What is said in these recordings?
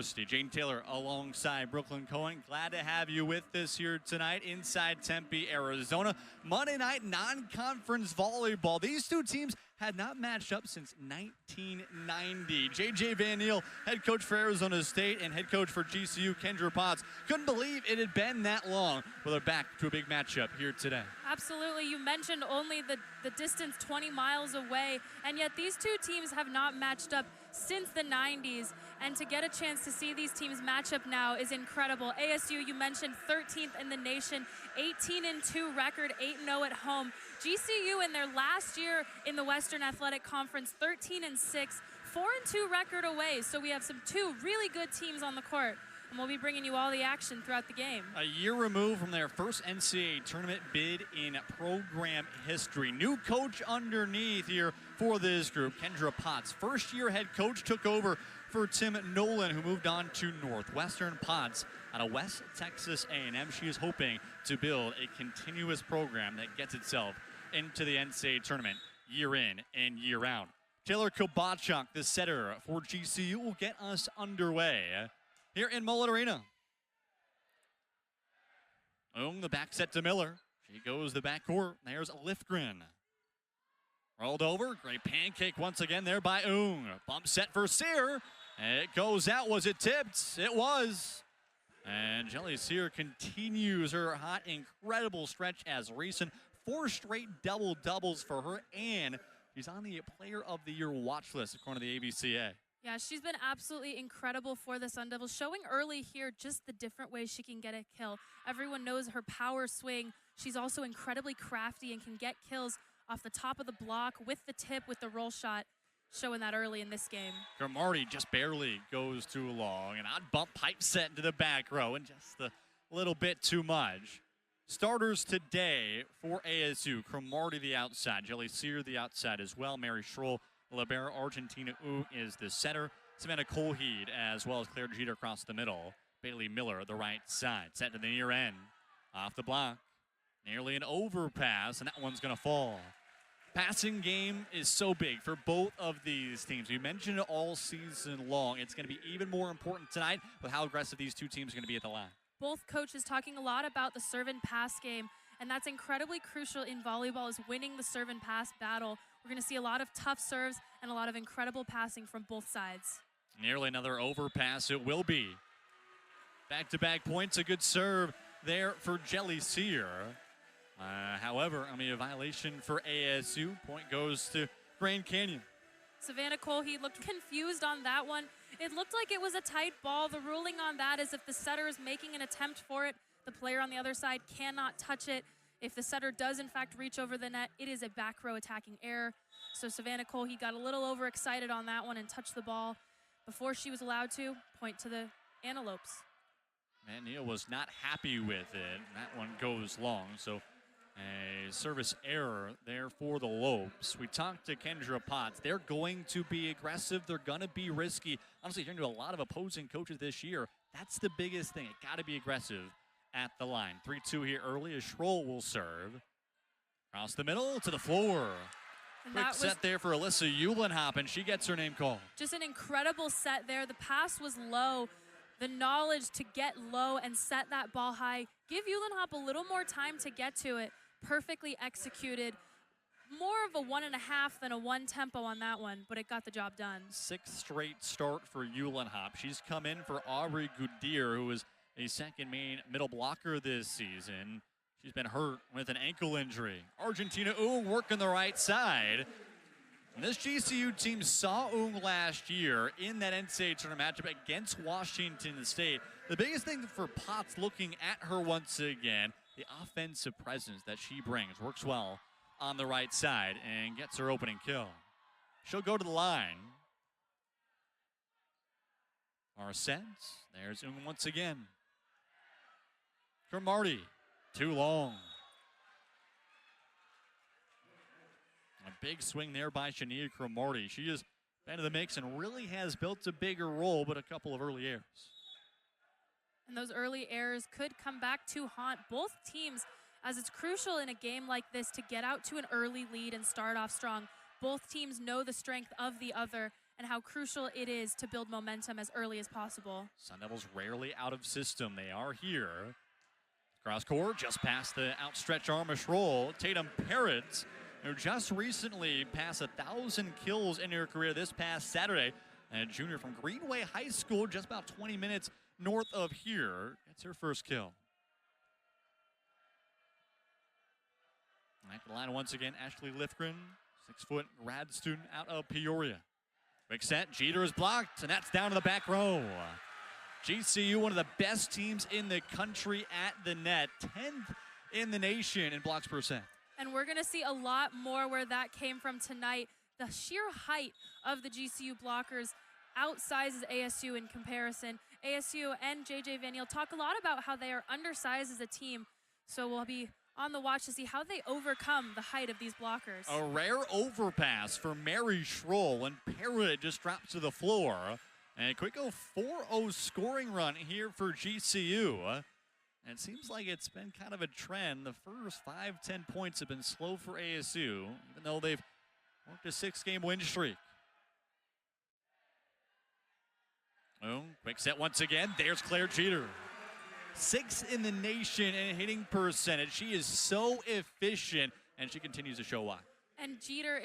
University. Jane Taylor alongside Brooklyn Cohen. Glad to have you with us here tonight inside Tempe, Arizona. Monday night non-conference volleyball. These two teams had not matched up since 1990. J.J. Van Neal, head coach for Arizona State and head coach for GCU, Kendra Potts, couldn't believe it had been that long. Well, they're back to a big matchup here today. Absolutely. You mentioned only the distance 20 miles away, and yet these two teams have not matched up since the 90s, and to get a chance to see these teams match up now is incredible. ASU, you mentioned 13th in the nation, 18-2 record, 8-0 at home. GCU in their last year in the Western Athletic Conference, 13-6, 4-2 record away. So we have two really good teams on the court, and we'll be bringing you all the action throughout the game. A year removed from their first NCAA tournament bid in program history. New coach underneath here for this group, Kendra Potts. First-year head coach took over for Tim Nolan, who moved on to Northwestern. Potts out of West Texas A&M. She is hoping to build a continuous program that gets itself into the NCAA tournament year in and year out. Taylor Kobachuk, the setter for GCU, will get us underway here in Mullet Arena. The back set to Miller. She goes the backcourt. There's Lifgren. Rolled over. Great pancake once again there by Bump set for Sear. It goes out. Was it tipped? It was. And Jelly Sear continues her hot, incredible stretch as recent. 4 straight double-doubles for her, and she's on the Player of the Year watch list according to the ABCA. Yeah, she's been absolutely incredible for the Sun Devils, showing early here just the different ways she can get a kill. Everyone knows her power swing. She's also incredibly crafty and can get kills off the top of the block with the tip, with the roll shot, showing that early in this game. Cromartie just barely goes too long. An odd bump pipe set into the back row, and just a little bit too much. Starters today for ASU. Cromartie the outside. Jelly Sear the outside as well. Mary Schroll, Libero, Argentina is the center. Savannah Colheed as well as Claire Jeter across the middle. Bailey Miller the right side. Set to the near end. Off the block. Nearly an overpass, and that one's going to fall. Passing game is so big for both of these teams. We mentioned it all season long. It's going to be even more important tonight with how aggressive these two teams are going to be at the line. Both coaches talking a lot about the serve and pass game, and that's incredibly crucial in volleyball, is winning the serve and pass battle. We're going to see a lot of tough serves and a lot of incredible passing from both sides. Nearly another overpass it will be. Back-to-back points, a good serve there for Jelly Sear. However, a violation for ASU. Point goes to Grand Canyon. Savannah Colheed looked confused on that one. It looked like it was a tight ball. The ruling on that is if the setter is making an attempt for it, the player on the other side cannot touch it. If the setter does, in fact, reach over the net, it is a back row attacking error. So Savannah Colheed got a little overexcited on that one and touched the ball before she was allowed to. Point to the Antelopes. And Neal was not happy with it. That one goes long, so a service error there for the Lopes. We talked to Kendra Potts. They're going to be aggressive. They're going to be risky. Honestly, you're going to a lot of opposing coaches this year. That's the biggest thing. It got to be aggressive at the line. 3-2 here early as Schroll will serve. Across the middle to the floor. Quick set there for Alyssa Eulenhop, and she gets her name called. Just an incredible set there. The pass was low. The knowledge to get low and set that ball high. Give Eulenhop a little more time to get to it. Perfectly executed. More of a 1.5 than a 1 tempo on that one, but it got the job done. 6th straight start for Eulenhop. She's come in for Aubrey Goudier, who is a second main middle blocker this season. She's been hurt with an ankle injury. Argentina working the right side. And this GCU team saw last year in that NCAA tournament matchup against Washington State. The biggest thing for Potts looking at her once again, the offensive presence that she brings. Works well on the right side and gets her opening kill. She'll go to the line. Arcets, there's once again. Cromartie, too long. A big swing there by Shania Cromartie. She has been in the mix and really has built a bigger role, but a couple of early errors. And those early errors could come back to haunt both teams, as it's crucial in a game like this to get out to an early lead and start off strong. Both teams know the strength of the other, and how crucial it is to build momentum as early as possible. Sun Devils rarely out of system. They are here. Cross court, just past the outstretched arm of Schroll. Tatum Parrott, who just recently passed 1,000 kills in her career this past Saturday. A junior from Greenway High School, just about 20 minutes north of here. Gets her first kill. Back to the line once again, Ashley Lithgren, 6-foot grad student out of Peoria. Quick set, Jeter is blocked, and that's down to the back row. GCU, one of the best teams in the country at the net, 10th in the nation in blocks per set. And we're going to see a lot more where that came from tonight. The sheer height of the GCU blockers outsizes ASU in comparison. ASU and JJ Vaniel talk a lot about how they are undersized as a team, so we'll be on the watch to see how they overcome the height of these blockers. A rare overpass for Mary Schroll, and Parrott just drops to the floor. And a quick 4-0 scoring run here for GCU. And it seems like it's been kind of a trend. The first 5-10 points have been slow for ASU, even though they've worked a 6-game win streak. Oh, quick set once again. There's Claire Jeter. 6th in the nation in hitting percentage. She is so efficient, and she continues to show why. And Jeter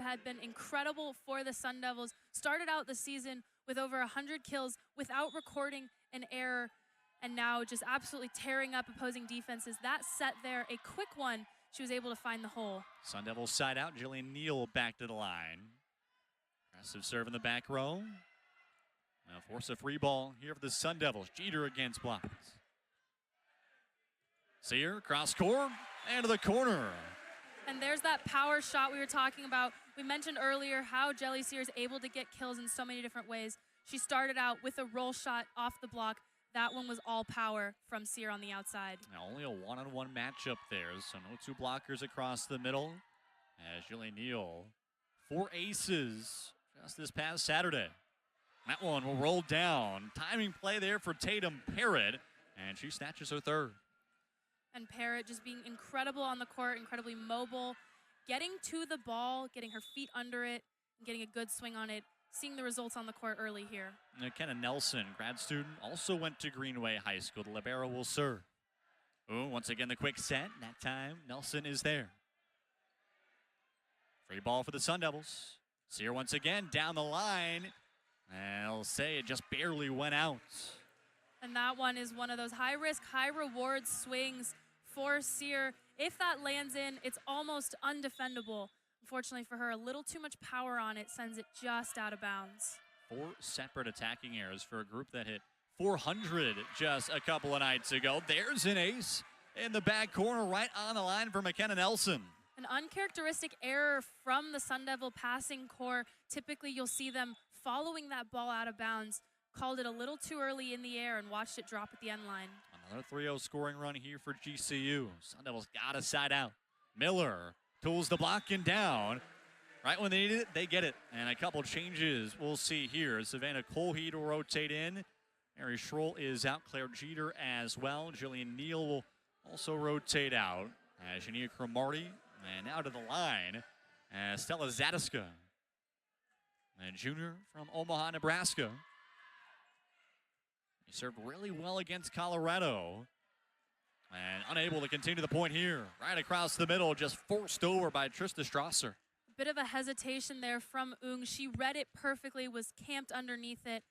had been incredible for the Sun Devils. Started out the season with over 100 kills without recording an error, and now just absolutely tearing up opposing defenses. That set there, a quick one, she was able to find the hole. Sun Devils side out, Jillian Neal back to the line. Aggressive serve in the back row. Now force a free ball here for the Sun Devils. Jeter against blocks. Sear, cross court, and to the corner. And there's that power shot we were talking about. We mentioned earlier how Jelly Sear is able to get kills in so many different ways. She started out with a roll shot off the block. That one was all power from Sear on the outside. Now only a one-on-one matchup there, so no two blockers across the middle. As Jillian Neal, 4 aces just this past Saturday. That one will roll down. Timing play there for Tatum Parrott, and she snatches her third. And Parrott just being incredible on the court, incredibly mobile, getting to the ball, getting her feet under it, and getting a good swing on it, seeing the results on the court early here. Kenna Nelson, grad student, also went to Greenway High School. The libero will serve. Ooh, once again, the quick set. That time, Nelson is there. Free ball for the Sun Devils. Sear once again down the line. And I'll say it just barely went out. And that one is one of those high-risk, high-reward swings for Sear. If that lands in, it's almost undefendable. Unfortunately for her, a little too much power on it sends it just out of bounds. 4 separate attacking errors for a group that hit 400 just a couple of nights ago. There's an ace in the back corner right on the line for McKenna Nelson. An uncharacteristic error from the Sun Devil passing core. Typically, you'll see them following that ball out of bounds. Called it a little too early in the air and watched it drop at the end line. Another 3-0 scoring run here for GCU. Sun Devils got a side out. Miller tools the blocking down. Right when they need it, they get it. And a couple changes we'll see here. Savannah Colheed will rotate in. Mary Schroll is out. Claire Jeter as well. Jillian Neal will also rotate out. Jania Cromartie. And now to the line, Stella Zadiska. A junior from Omaha, Nebraska. He served really well against Colorado. And unable to continue the point here. Right across the middle, just forced over by Trista Strasser. Bit of a hesitation there from Ung. She read it perfectly, was camped underneath it,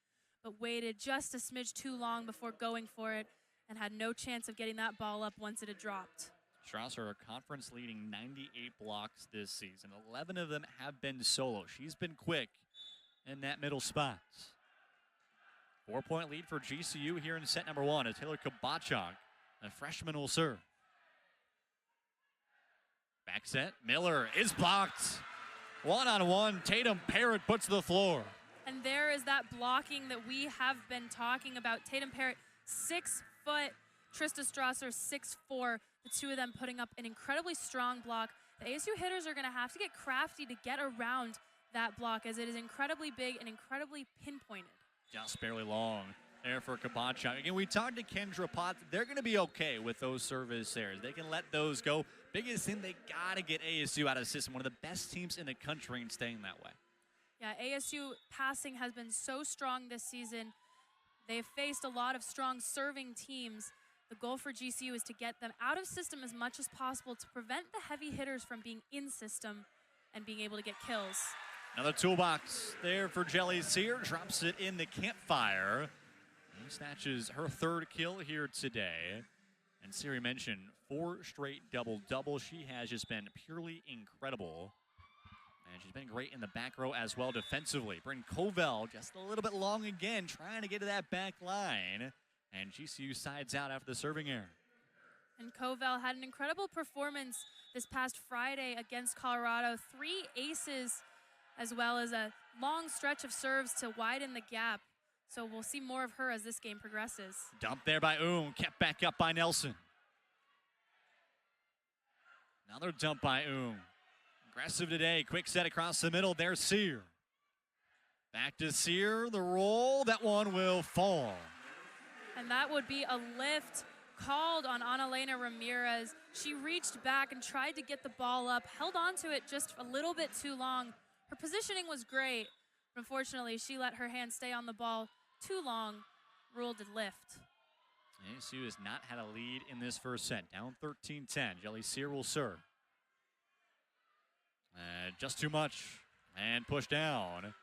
but waited just a smidge too long before going for it and had no chance of getting that ball up once it had dropped. Strasser, a conference-leading 98 blocks this season. 11 of them have been solo. She's been quick in that middle spot. 4-point lead for GCU here in set number 1 as Taylor Kabachak, a freshman, will serve. Back set, Miller is blocked. One-on-one, Tatum Parrott puts to the floor. And there is that blocking that we have been talking about. Tatum Parrott, 6 foot, Trista Strasser, 6'4". The two of them putting up an incredibly strong block. The ASU hitters are going to have to get crafty to get around that block as it is incredibly big and incredibly pinpointed. Just barely long there for Kabachak. Again, we talked to Kendra Potts. They're going to be okay with those service errors. They can let those go. Biggest thing, they got to get ASU out of the system. One of the best teams in the country and staying that way. Yeah, ASU passing has been so strong this season. They've faced a lot of strong serving teams. The goal for GCU is to get them out of system as much as possible to prevent the heavy hitters from being in system and being able to get kills. Another toolbox there for Jelly Sear. Drops it in the campfire. And snatches her third kill here today. And Siri mentioned 4 straight double-doubles. She has just been purely incredible. And she's been great in the back row as well defensively. Bryn Covell just a little bit long again, trying to get to that back line. And GCU sides out after the serving error. And Covell had an incredible performance this past Friday against Colorado. 3 aces, as well as a long stretch of serves to widen the gap. So we'll see more of her as this game progresses. Dump there by kept back up by Nelson. Another dump by Aggressive today, quick set across the middle, there's Sear. Back to Sear, the roll, that one will fall. And that would be a lift called on Analena Ramirez. She reached back and tried to get the ball up, held on to it just a little bit too long. Her positioning was great. Unfortunately, she let her hand stay on the ball too long, ruled a lift. ASU has not had a lead in this first set. Down 13-10. Jelly Sear will serve. Just too much. And push down.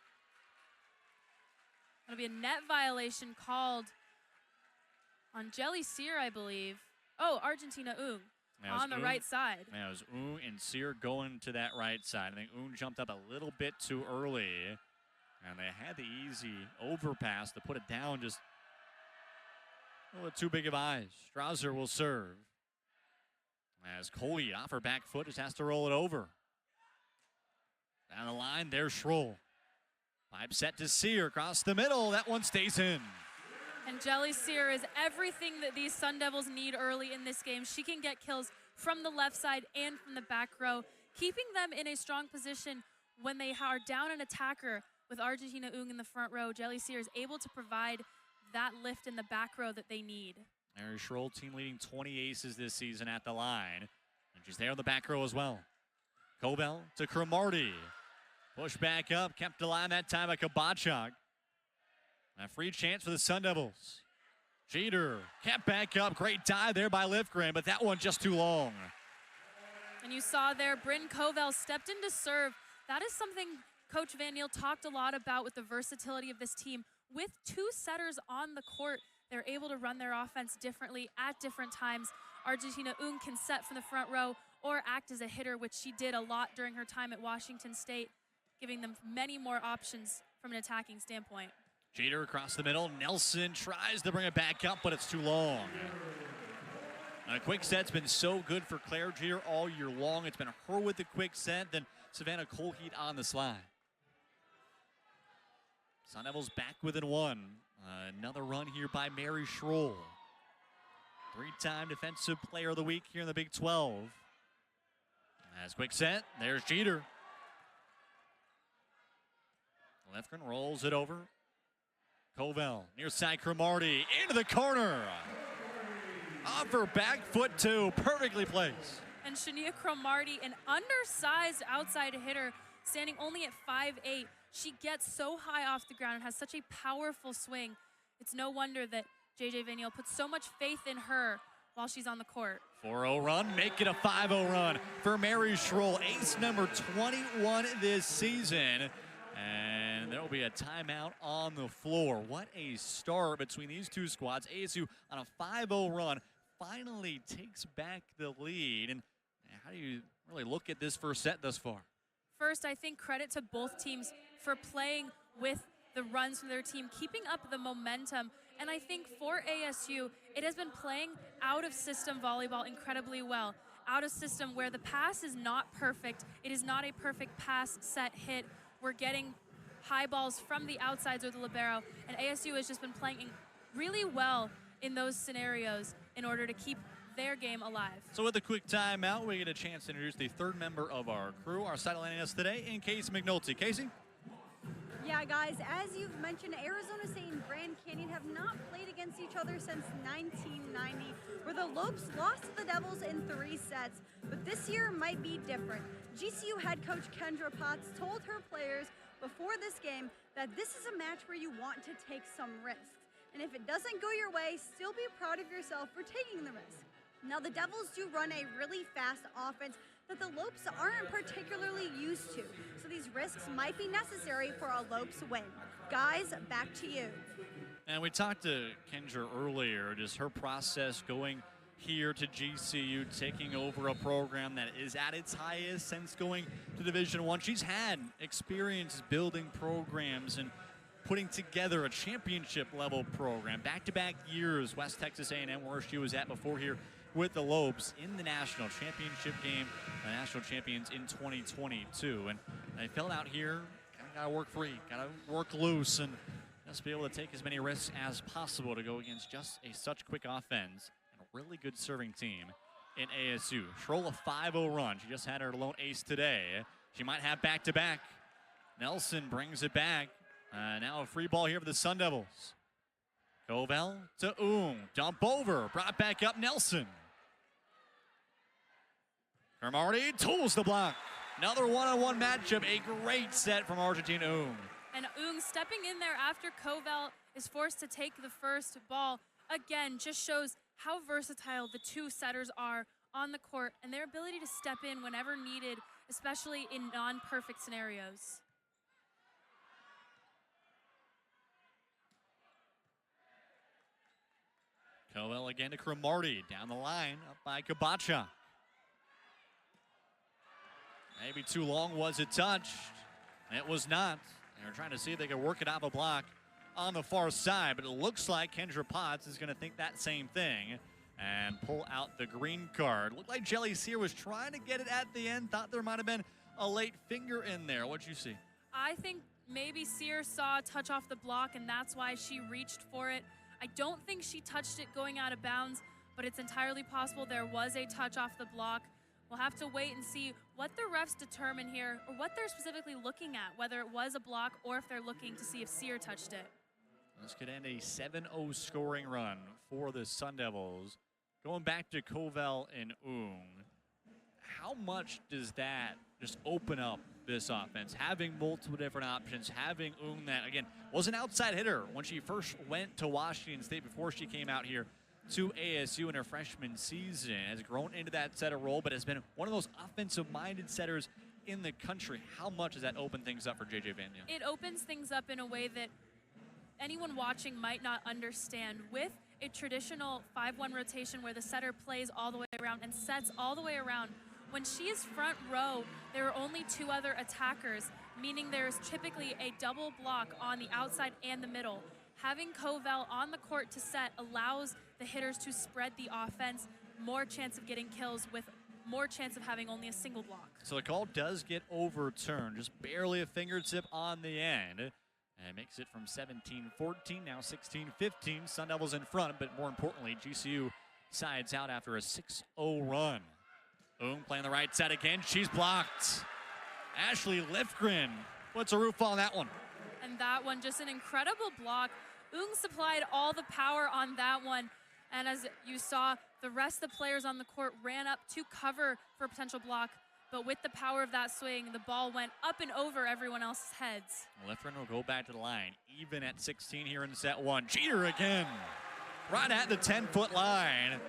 That'll be a net violation called on Jelly Sear, I believe. Oh, Argentina on the right side. Yeah, it was and Sear going to that right side. I think jumped up a little bit too early. And they had the easy overpass to put it down, just a little too big of eyes. Strauser will serve. As Coley off her back foot, just has to roll it over. Down the line, there's Schroll. Pipe set to Sear across the middle. That one stays in. And Jelly Sear is everything that these Sun Devils need early in this game. She can get kills from the left side and from the back row, keeping them in a strong position when they are down an attacker. With Argentina in the front row, Jelly Sear is able to provide that lift in the back row that they need. Mary Schroll, team leading 20 aces this season at the line. And she's there in the back row as well. Covell to Cromartie. Push back up, kept alive that time by Kabachuk. A free chance for the Sun Devils. Jeter kept back up. Great dive there by Lifgren, but that one just too long. And you saw there, Bryn Covell stepped in to serve. That is something Coach Van Niel talked a lot about with the versatility of this team. With 2 setters on the court, they're able to run their offense differently at different times. Argentina can set from the front row or act as a hitter, which she did a lot during her time at Washington State, giving them many more options from an attacking standpoint. Jeter across the middle. Nelson tries to bring it back up, but it's too long. A quick set's been so good for Claire Jeter all year long. It's been her with the quick set, then Savannah Colheat on the slide. Sun Devils back within 1. Another run here by Mary Schroll. 3-time Defensive Player of the Week here in the Big 12. As quick set, there's Jeter. Lefgren rolls it over. Covell, near side Cromartie, into the corner. Off her back foot too, perfectly placed. And Shania Cromartie, an undersized outside hitter, standing only at 5'8". She gets so high off the ground and has such a powerful swing. It's no wonder that JJ Van Niel puts so much faith in her while she's on the court. 4-0 run, make it a 5-0 run for Mary Schroll, ace number 21 this season. And there will be a timeout on the floor. What a start between these two squads. ASU on a 5-0 run finally takes back the lead. And how do you really look at this first set thus far? First, I think credit to both teams for playing with the runs from their team, keeping up the momentum. And I think for ASU, it has been playing out of system volleyball incredibly well. Out of system where the pass is not perfect. It is not a perfect pass, set, hit. We're getting high balls from the outsides or the libero, and ASU has just been playing really well in those scenarios in order to keep their game alive. So with a quick timeout, we get a chance to introduce the third member of our crew, our sidelining us today, in Casey McNulty. Casey? Yeah, guys, as you've mentioned, Arizona State and Grand Canyon have not played against each other since 1990, where the Lopes lost to the Devils in 3 sets. But this year might be different. GCU head coach Kendra Potts told her players, before this game that this is a match where you want to take some risks. And if it doesn't go your way, still be proud of yourself for taking the risk. Now, the Devils do run a really fast offense that the Lopes aren't particularly used to. So these risks might be necessary for a Lopes win. Guys, back to you. And we talked to Kendra earlier, just her process going here to GCU, taking over a program that is at its highest since going to Division I. She's had experience building programs and putting together a championship level program. Back-to-back years, West Texas A&M, where she was at before here with the Lopes in the national championship game, the national champions in 2022. And they felt out here, gotta work free, gotta work loose, and just be able to take as many risks as possible to go against just such quick offense and a really good serving team in ASU. Schroll a 5-0 run. She just had her lone ace today. She might have back-to-back. Nelson brings it back. Now a free ball here for the Sun Devils. Covell to dump over, brought back up Nelson. Cromartie tools the block. Another one-on-one matchup, a great set from Argentine And stepping in there after Covell is forced to take the first ball. Again, just shows how versatile the two setters are on the court and their ability to step in whenever needed, especially in non-perfect scenarios. Covell again to Cromartie, down the line, up by Kabacha. Maybe too long was it touched? It was not. They were trying to see if they could work it off a block on the far side, but it looks like Kendra Potts is going to think that same thing and pull out the green card. Looked like Jelly Sear was trying to get it at the end, thought there might have been a late finger in there. What'd you see? I think maybe Sear saw a touch off the block, and that's why she reached for it. I don't think she touched it going out of bounds, but it's entirely possible there was a touch off the block. We'll have to wait and see what the refs determine here, or what they're specifically looking at, whether it was a block or if they're looking to see if Sear touched it. This could end a 7-0 scoring run for the Sun Devils. Going back to Covell and how much does that just open up this offense? Having multiple different options, having that, again, was an outside hitter when she first went to Washington State before she came out here to ASU in her freshman season, has grown into that setter role, but has been one of those offensive-minded setters in the country. How much does that open things up for JJ Vania? It opens things up in a way that anyone watching might not understand. With a traditional 5-1 rotation where the setter plays all the way around and sets all the way around, when she is front row, there are only two other attackers, meaning there's typically a double block on the outside and the middle. Having Covell on the court to set allows the hitters to spread the offense, more chance of getting kills with more chance of having only a single block. So the call does get overturned, just barely a fingertip on the end. And it makes it from 17-14, now 16-15. Sun Devils in front, but more importantly, GCU sides out after a 6-0 run. Playing the right side again. She's blocked. Ashley Lifgren puts a roof on that one. And that one, just an incredible block. Supplied all the power on that one. And as you saw, the rest of the players on the court ran up to cover for a potential block. But with the power of that swing, the ball went up and over everyone else's heads. Lifgren will go back to the line, even at 16 here in set one. Cheater again, right at the 10-foot line.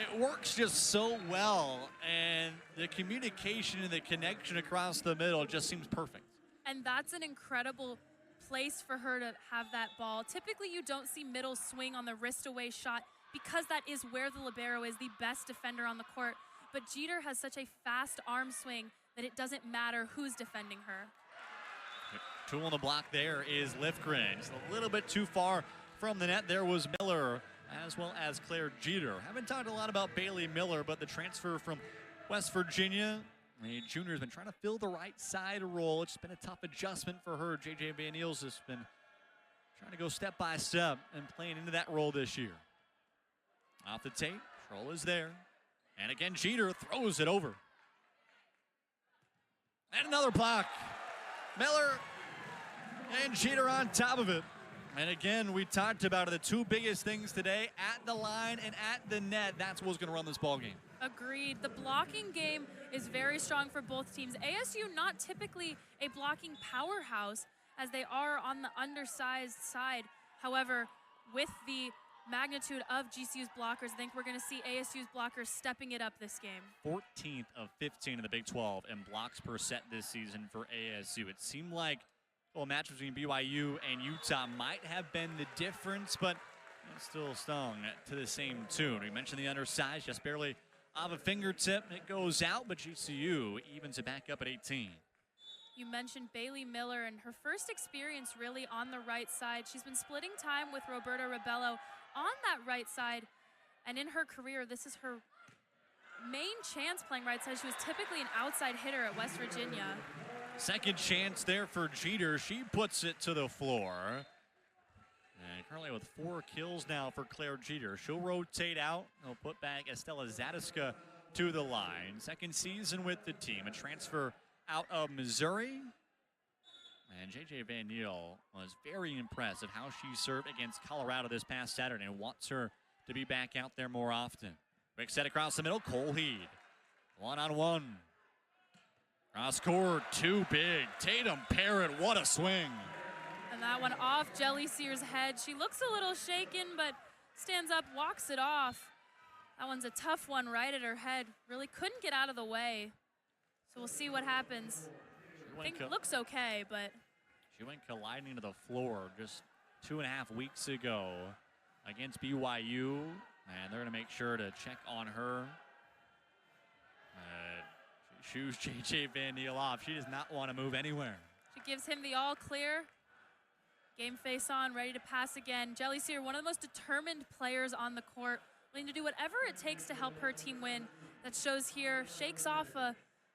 It works just so well, and the communication and the connection across the middle just seems perfect. And that's an incredible place for her to have that ball. Typically, you don't see middle swing on the wrist-away shot because that is where the libero is the best defender on the court. But Jeter has such a fast arm swing that it doesn't matter who's defending her. Tool on the block there is Lifgren. Just a little bit too far from the net. There was Miller, as well as Claire Jeter. Haven't talked a lot about Bailey Miller, but the transfer from West Virginia, the junior, has been trying to fill the right side role. It's been a tough adjustment for her. JJ Van Niels has been trying to go step by step and playing into that role this year. Off the tape, Schroll is there. And again, Jeter throws it over. And another block. Miller and Jeter on top of it. And again, we talked about the two biggest things today, at the line and at the net. That's what's going to run this ball game. Agreed. The blocking game is very strong for both teams. ASU not typically a blocking powerhouse as they are on the undersized side. However, with the magnitude of GCU's blockers, I think we're going to see ASU's blockers stepping it up this game. 14th of 15 in the Big 12 in blocks per set this season for ASU. It seemed like a match between BYU and Utah might have been the difference, but it still stung to the same tune. We mentioned the undersized, just barely off a fingertip. It goes out, but GCU evens it back up at 18. You mentioned Bailey Miller and her first experience really on the right side. She's been splitting time with Roberta Rebello on that right side, and in her career, this is her main chance playing right side. She was typically an outside hitter at West Virginia. Second chance there for Jeter. She puts it to the floor. And currently with 4 kills now for Claire Jeter. She'll rotate out. They'll put back Estella Zadiska to the line. Second season with the team. A transfer out of Missouri. And JJ Van Niel was very impressed of how she served against Colorado this past Saturday and wants her to be back out there more often. Quick set across the middle. Cole Heed. One-on-one. Cross court, too big. Tatum Parrott, what a swing. And that one off Jelly Sear's head. She looks a little shaken, but stands up, walks it off. That one's a tough one right at her head. Really couldn't get out of the way. So we'll see what happens. I think it looks okay, but. She went colliding to the floor just 2.5 weeks ago against BYU. And they're going to make sure to check on her. Shoos JJ Van Niel off. She does not want to move anywhere. She gives him the all clear. Game face on, ready to pass again. Jelly Sear, one of the most determined players on the court, willing to do whatever it takes to help her team win. That shows here, shakes off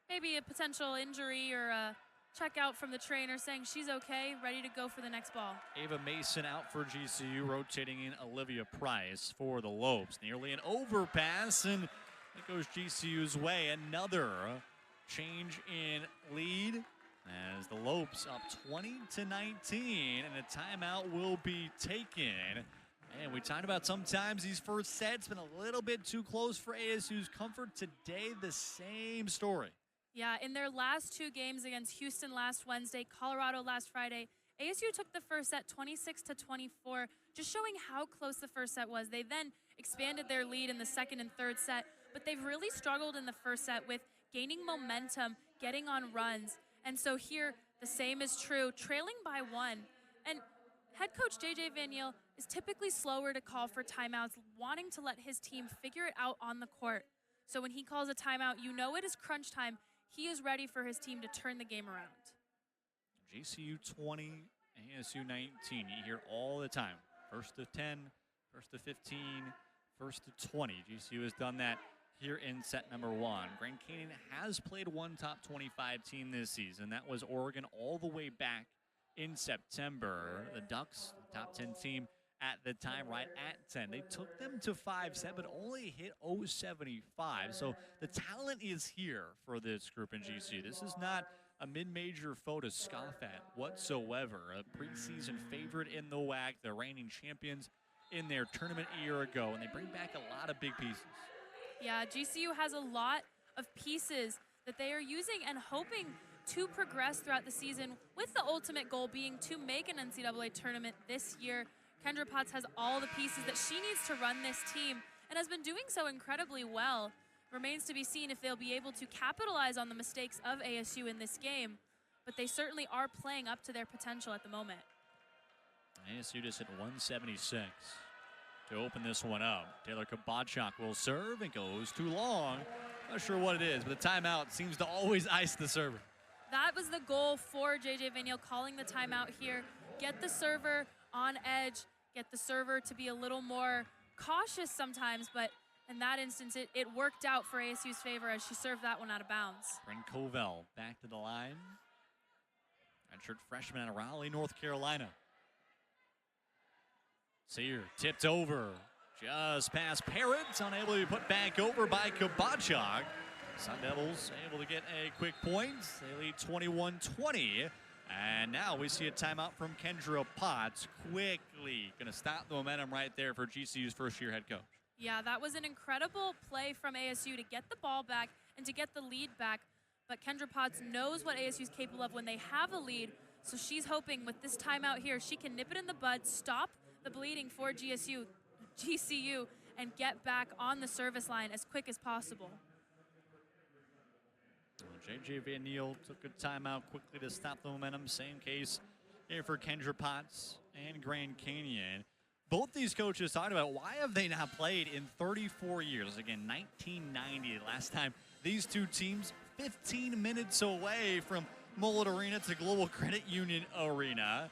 maybe a potential injury or a check out from the trainer saying she's okay, ready to go for the next ball. Ava Mason out for GCU, rotating in Olivia Price for the Lopes. Nearly an overpass, and it goes GCU's way. Another change in lead as the Lopes up 20-19, and a timeout will be taken. And we talked about sometimes these first sets been a little bit too close for ASU's comfort. Today, the same story. Yeah, in their last 2 games against Houston last Wednesday, Colorado last Friday, ASU took the first set 26-24, just showing how close the first set was. They then expanded their lead in the second and third set, but they've really struggled in the first set with gaining momentum, getting on runs. And so here, the same is true, trailing by 1. And head coach JJ Van Niel is typically slower to call for timeouts, wanting to let his team figure it out on the court. So when he calls a timeout, you know it is crunch time. He is ready for his team to turn the game around. GCU 20, ASU 19. You hear all the time. First to 10, first to 15, first to 20. GCU has done that here in set number 1. Grand Canyon has played one top 25 team this season. That was Oregon all the way back in September. The Ducks, the top 10 team at the time, right at 10. They took them to 5-set, but only hit 0-75. So the talent is here for this group in GCU. This is not a mid-major foe to scoff at whatsoever. A preseason favorite in the WAC, the reigning champions in their tournament a year ago, and they bring back a lot of big pieces. Yeah, GCU has a lot of pieces that they are using and hoping to progress throughout the season, with the ultimate goal being to make an NCAA tournament this year. Kendra Potts has all the pieces that she needs to run this team and has been doing so incredibly well. Remains to be seen if they'll be able to capitalize on the mistakes of ASU in this game, but they certainly are playing up to their potential at the moment. ASU just hit 176 to open this one up. Taylor Kabachak will serve and goes too long. Not sure what it is, but the timeout seems to always ice the server. That was the goal for JJ Van Niel, calling the timeout here. Get the server on edge, get the server to be a little more cautious sometimes, but in that instance, it worked out for ASU's favor as she served that one out of bounds. Bryn Covell back to the line. Redshirt freshman out of Raleigh, North Carolina. Sear tipped over, just past Parrott, unable to be put back over by Kabachak. Sun Devils able to get a quick point. They lead 21-20 And now we see a timeout from Kendra Potts. Quickly going to stop the momentum right there for GCU's first-year head coach. Yeah, that was an incredible play from ASU to get the ball back and to get the lead back. But Kendra Potts knows what ASU is capable of when they have a lead. So she's hoping with this timeout here, she can nip it in the bud, stop the bleeding for GCU, and get back on the service line as quick as possible. J.J. Van Niel took a timeout quickly to stop the momentum. Same case here for Kendra Potts and Grand Canyon. Both these coaches talked about why have they not played in 34 years. Again, 1990, the last time these two teams 15 minutes away from Mullet Arena to Global Credit Union Arena.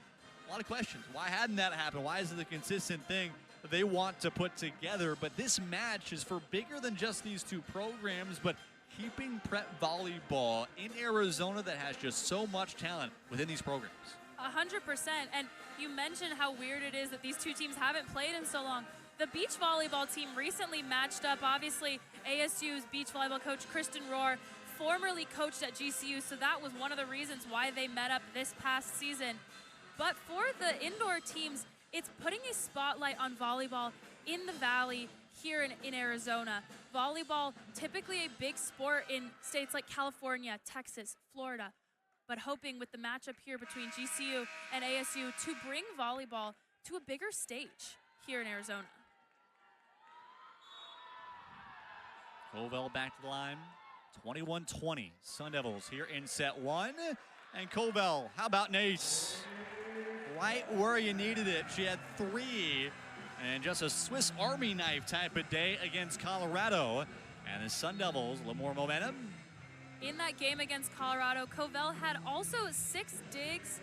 A lot of questions. Why hadn't that happened? Why is it a consistent thing that they want to put together? But this match is for bigger than just these two programs, but keeping prep volleyball in Arizona that has just so much talent within these programs. 100%. And you mentioned how weird it is that these two teams haven't played in so long. The beach volleyball team recently matched up. Obviously, ASU's beach volleyball coach, Kristen Rohr, formerly coached at GCU, so that was one of the reasons why they met up this past season. But for the indoor teams, it's putting a spotlight on volleyball in the Valley here in Arizona. Volleyball, typically a big sport in states like California, Texas, Florida, but hoping with the matchup here between GCU and ASU to bring volleyball to a bigger stage here in Arizona. Covell back to the line. 21-20, Sun Devils here in set one. And Covell, how about an ace? Right where you needed it. She had three. And just a Swiss Army knife type of day against Colorado. And the Sun Devils, a little more momentum. In that game against Colorado, Covell had also 6 digs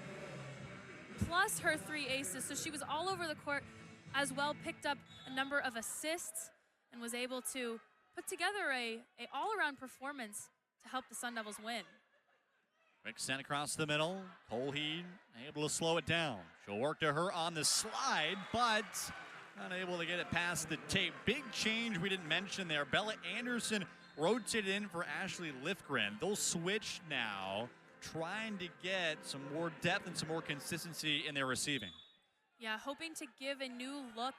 plus her 3 aces. So she was all over the court as well, picked up a number of assists and was able to put together a all-around performance to help the Sun Devils win. Quick sent across the middle. Colheed able to slow it down. She'll work to her on the slide, but not able to get it past the tape. Big change we didn't mention there. Bella Anderson rotated in for Ashley Lifgren. They'll switch now, trying to get some more depth and some more consistency in their receiving. Yeah, hoping to give a new look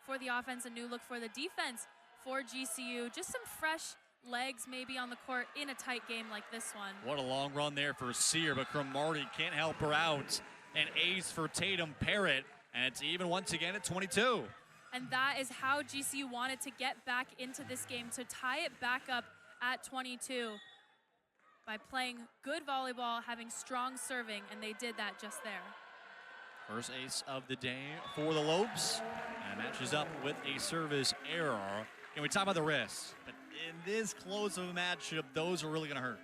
for the offense, a new look for the defense for GCU. Just some fresh legs maybe on the court in a tight game like this one. What a long run there for Sear, but Cromartie can't help her out. An ace for Tatum Parrott, and it's even once again at 22. And that is how GCU wanted to get back into this game, to tie it back up at 22 by playing good volleyball, having strong serving, and they did that just there. First ace of the day for the Lopes, and matches up with a service error. And we talk about the risks, but in this close of a matchup, those are really going to hurt.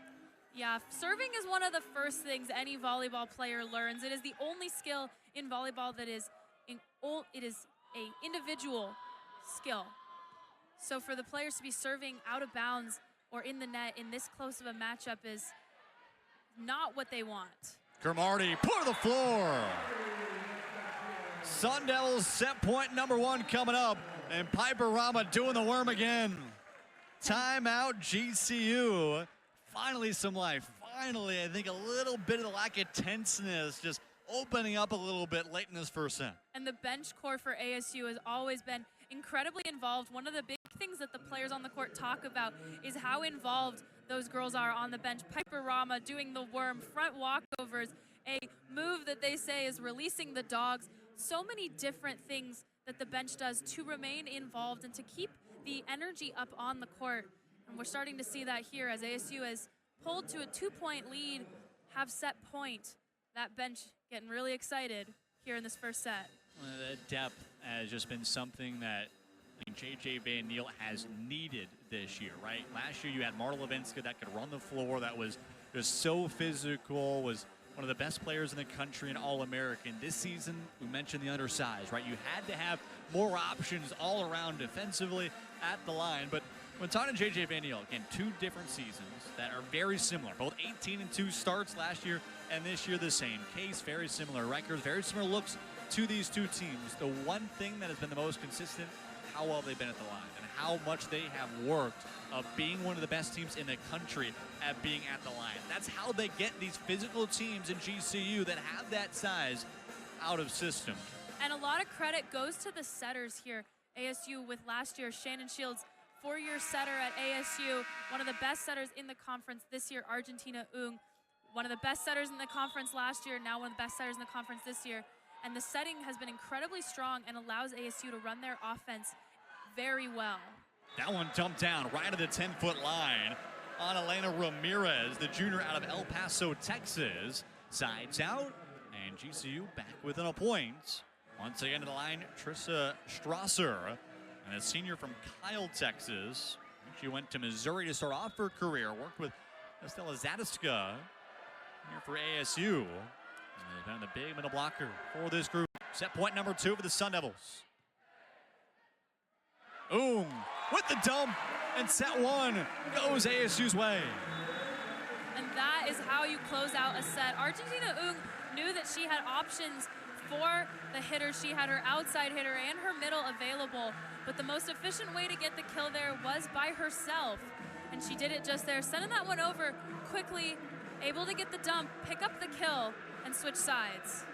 Yeah, serving is one of the first things any volleyball player learns. It is the only skill in volleyball that is it is a individual skill. So for the players to be serving out of bounds or in the net in this close of a matchup is not what they want. Cromartie put to the floor. Sun Devils set point number 1 coming up, and Piper Rama doing the worm again. Timeout GCU. Finally some life. Finally, I think a little bit of the lack of tenseness just opening up a little bit late in this first set. And the bench core for ASU has always been incredibly involved. One of the big things that the players on the court talk about is how involved those girls are on the bench. Piper Rama doing the worm, front walkovers, a move that they say is releasing the dogs. So many different things that the bench does to remain involved and to keep the energy up on the court. And we're starting to see that here as ASU has pulled to a 2-point lead, have set point. That bench getting really excited here in this first set. The depth has just been something that J.J. Van Niel has needed this year, right? Last year you had Marta Levinska that could run the floor, that was just so physical, was one of the best players in the country and All-American. This season, we mentioned the undersize, right? You had to have more options all around defensively at the line. But when talking to J.J. Van Niel, again, 2 different seasons that are very similar. Both 18-2 starts last year and this year the same case. Very similar records, very similar looks to these two teams. The one thing that has been the most consistent, how how well they've been at the line and how much they have worked of being one of the best teams in the country at being at the line. That's how they get these physical teams in GCU that have that size out of system. And a lot of credit goes to the setters here. ASU with last year, Shannon Shields, four-year setter at ASU, one of the best setters in the conference this year. Argentina Ung, one of the best setters in the conference last year, now one of the best setters in the conference this year. And the setting has been incredibly strong and allows ASU to run their offense very well. That one dumped down right at the 10-foot line on Elena Ramirez, the junior out of El Paso, Texas. Sides out, and GCU back within a point. Once again to the line, Trissa Strasser, and a senior from Kyle, Texas. She went to Missouri to start off her career, worked with Estella Zadiska here for ASU. And they've been the big middle blocker for this group. Set point number 2 for the Sun Devils. Ung with the dump, and set 1 goes ASU's way. And that is how you close out a set. Argentina Ung knew that she had options for the hitter. She had her outside hitter and her middle available, but the most efficient way to get the kill there was by herself, and she did it just there, sending that one over quickly, able to get the dump, pick up the kill, and switch sides.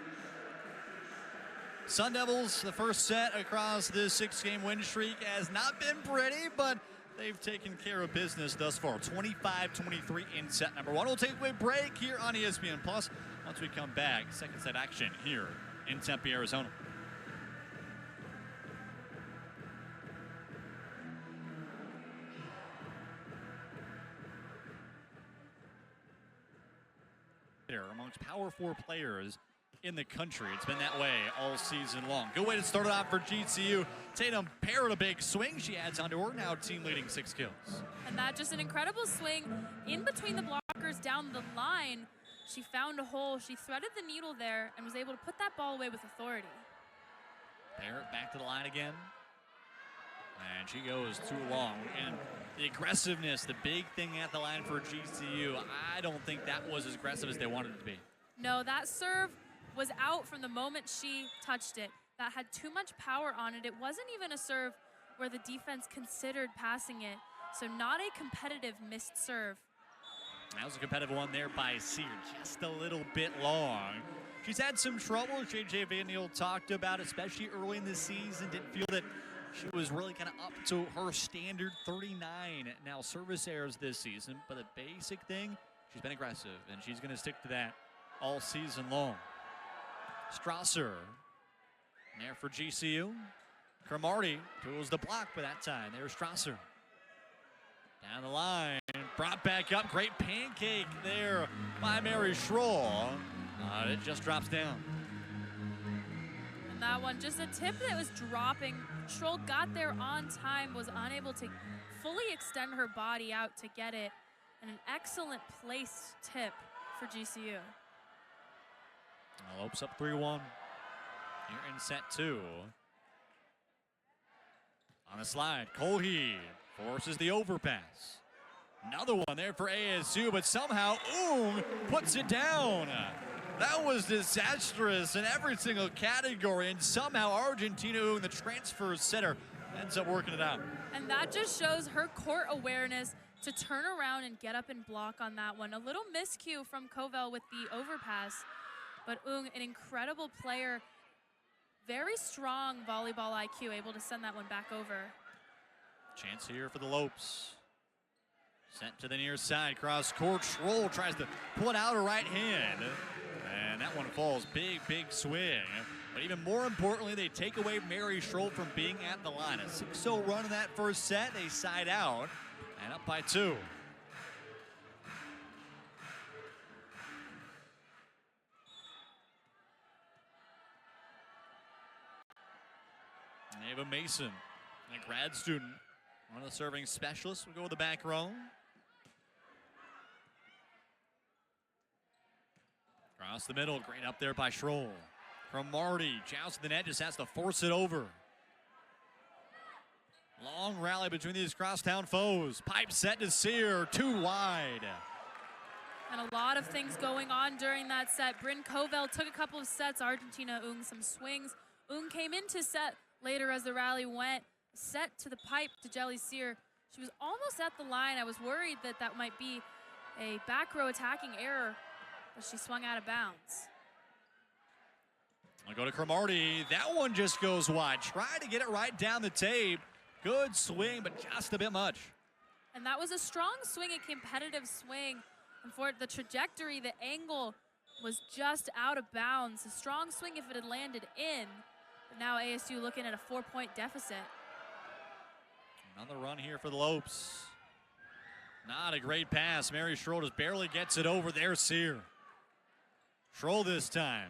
Sun Devils, the first set across this 6-game win streak has not been pretty, but they've taken care of business thus far. 25-23 in set number 1. We'll take a break here on ESPN Plus. Once we come back, second set action here in Tempe, Arizona. Amongst Power 4 players in the country. It's been that way all season long. Good way to start it off for GCU. Tatum paired a big swing. She adds onto her, now team leading 6 kills. And that just an incredible swing in between the blockers down the line. She found a hole. She threaded the needle there and was able to put that ball away with authority. Barrett back to the line again. And she goes too long. And the aggressiveness, the big thing at the line for GCU, I don't think that was as aggressive as they wanted it to be. No, that serve was out from the moment she touched it. That had too much power on it. It wasn't even a serve where the defense considered passing it. So not a competitive missed serve. That was a competitive one there by Sear, just a little bit long. She's had some trouble, JJ Van Neal talked about, especially early in the season. Didn't feel that she was really kind of up to her standard. 39 now service errors this season, but the basic thing, she's been aggressive, and she's going to stick to that all season long. Strasser there for GCU. Cromartie tools the block for that time. There's Strasser. Down the line, brought back up. Great pancake there by Mary Schroll. It just drops down. And that one, just a tip that was dropping. Schroll got there on time, was unable to fully extend her body out to get it. And an excellent placed tip for GCU. Lopes up 3-1 here in set 2. On the slide, Colheed forces the overpass. Another one there for ASU, but somehow Ung puts it down. That was disastrous in every single category, and somehow Argentina Ung, the transfer setter, ends up working it out. And that just shows her court awareness to turn around and get up and block on that one. A little miscue from Covell with the overpass, but Ung, an incredible player, very strong volleyball IQ, able to send that one back over. Chance here for the Lopes. Sent to the near side, cross court. Schroll tries to pull it out her right hand. And that one falls. Big, big swing. But even more importantly, they take away Mary Schroll from being at the line. A 6-0 run in that first set. They side out and up by 2. Ava Mason, a grad student, one of the serving specialists. We'll go with the back row. Across the middle, great up there by Schroll. Cromartie, jousts the net, just has to force it over. Long rally between these crosstown foes. Pipe set to Sear, too wide. And a lot of things going on during that set. Bryn Covell took a couple of sets. Argentina Ung some swings. Ung came into set later as the rally went. set to the pipe to Jelly Sear. She was almost at the line. I was worried that that might be a back row attacking error, but she swung out of bounds. I'll go to Cromartie. That one just goes wide. Try to get it right down the tape. Good swing, but just a bit much. And that was a strong swing, a competitive swing. And for the trajectory, the angle was just out of bounds. A strong swing if it had landed in. But now ASU looking at a 4-point deficit. Another run here for the Lopes. Not a great pass. Mary Schroll just barely gets it over there. Sear. Schroll this time.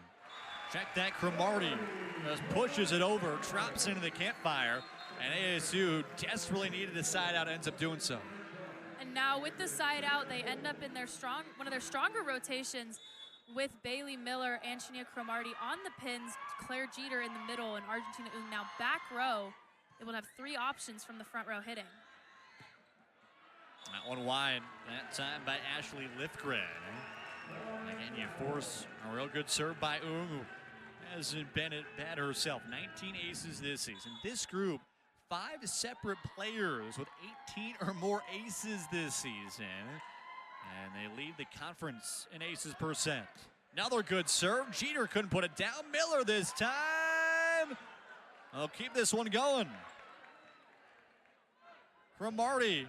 Check that. Cromartie just pushes it over, drops into the campfire, and ASU desperately needed a side out, ends up doing so. And now with the side out, they end up in their one of their stronger rotations with Bailey Miller and Shania Cromartie on the pins, Claire Jeter in the middle, and Argentina Ung now back row. They will have 3 options from the front row hitting. That one wide, that time by Ashley Lithgren. Again, you force a real good serve by Ung, who hasn't been bad herself. 19 aces this season. This group, 5 separate players with 18 or more aces this season. And they lead the conference in aces percent. Another good serve. Jeter couldn't put it down. Miller this time. I'll keep this one going. Cromartie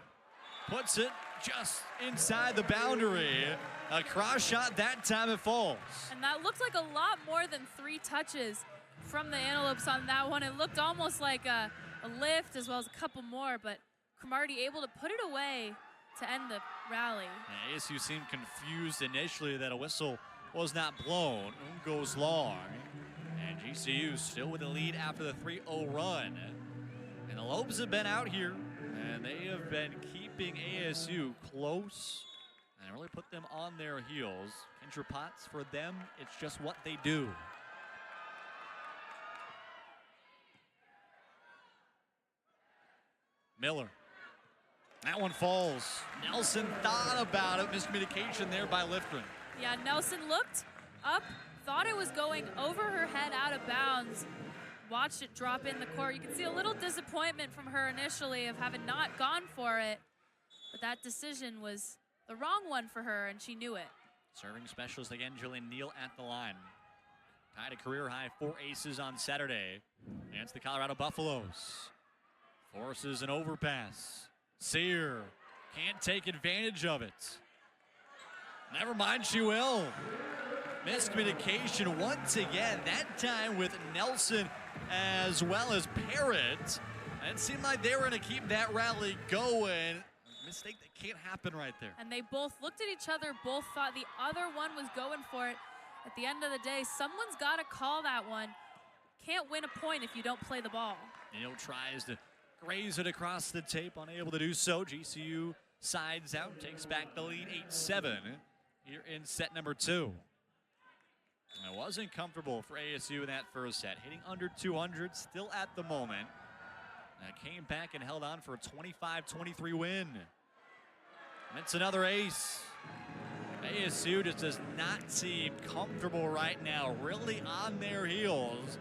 puts it just inside the boundary. A cross shot, that time it falls. And that looked like a lot more than 3 touches from the Antelopes on that one. It looked almost like a lift as well as a couple more, but Cromartie able to put it away to end the rally. Yeah, ASU seemed confused initially that a whistle was not blown. Goes long. And GCU still with the lead after the 3-0 run. And the Lopes have been out here, and they have been keeping ASU close and really put them on their heels. Kendra Potts, for them, it's just what they do. Miller. That one falls. Nelson thought about it. Miscommunication there by Lifgren. Yeah, Nelson looked up, thought it was going over her head out of bounds. Watched it drop in the court. You can see a little disappointment from her initially of having not gone for it. But that decision was the wrong one for her, and she knew it. Serving specialist again, Jillian Neal at the line. Tied a career high 4 aces on Saturday against the Colorado Buffaloes. Forces an overpass. Sear can't take advantage of it. Never mind, she will. Miscommunication once again, that time with Nelson as well as Parrott. It seemed like they were going to keep that rally going. A mistake that can't happen right there. And they both looked at each other, both thought the other one was going for it. At the end of the day, someone's got to call that one. Can't win a point if you don't play the ball. Neal tries to graze it across the tape, unable to do so. GCU sides out, takes back the lead 8-7 here in set number 2. It wasn't comfortable for ASU in that first set. Hitting under 200 still at the moment. Came back and held on for a 25-23 win. And it's another ace. ASU just does not seem comfortable right now, really on their heels.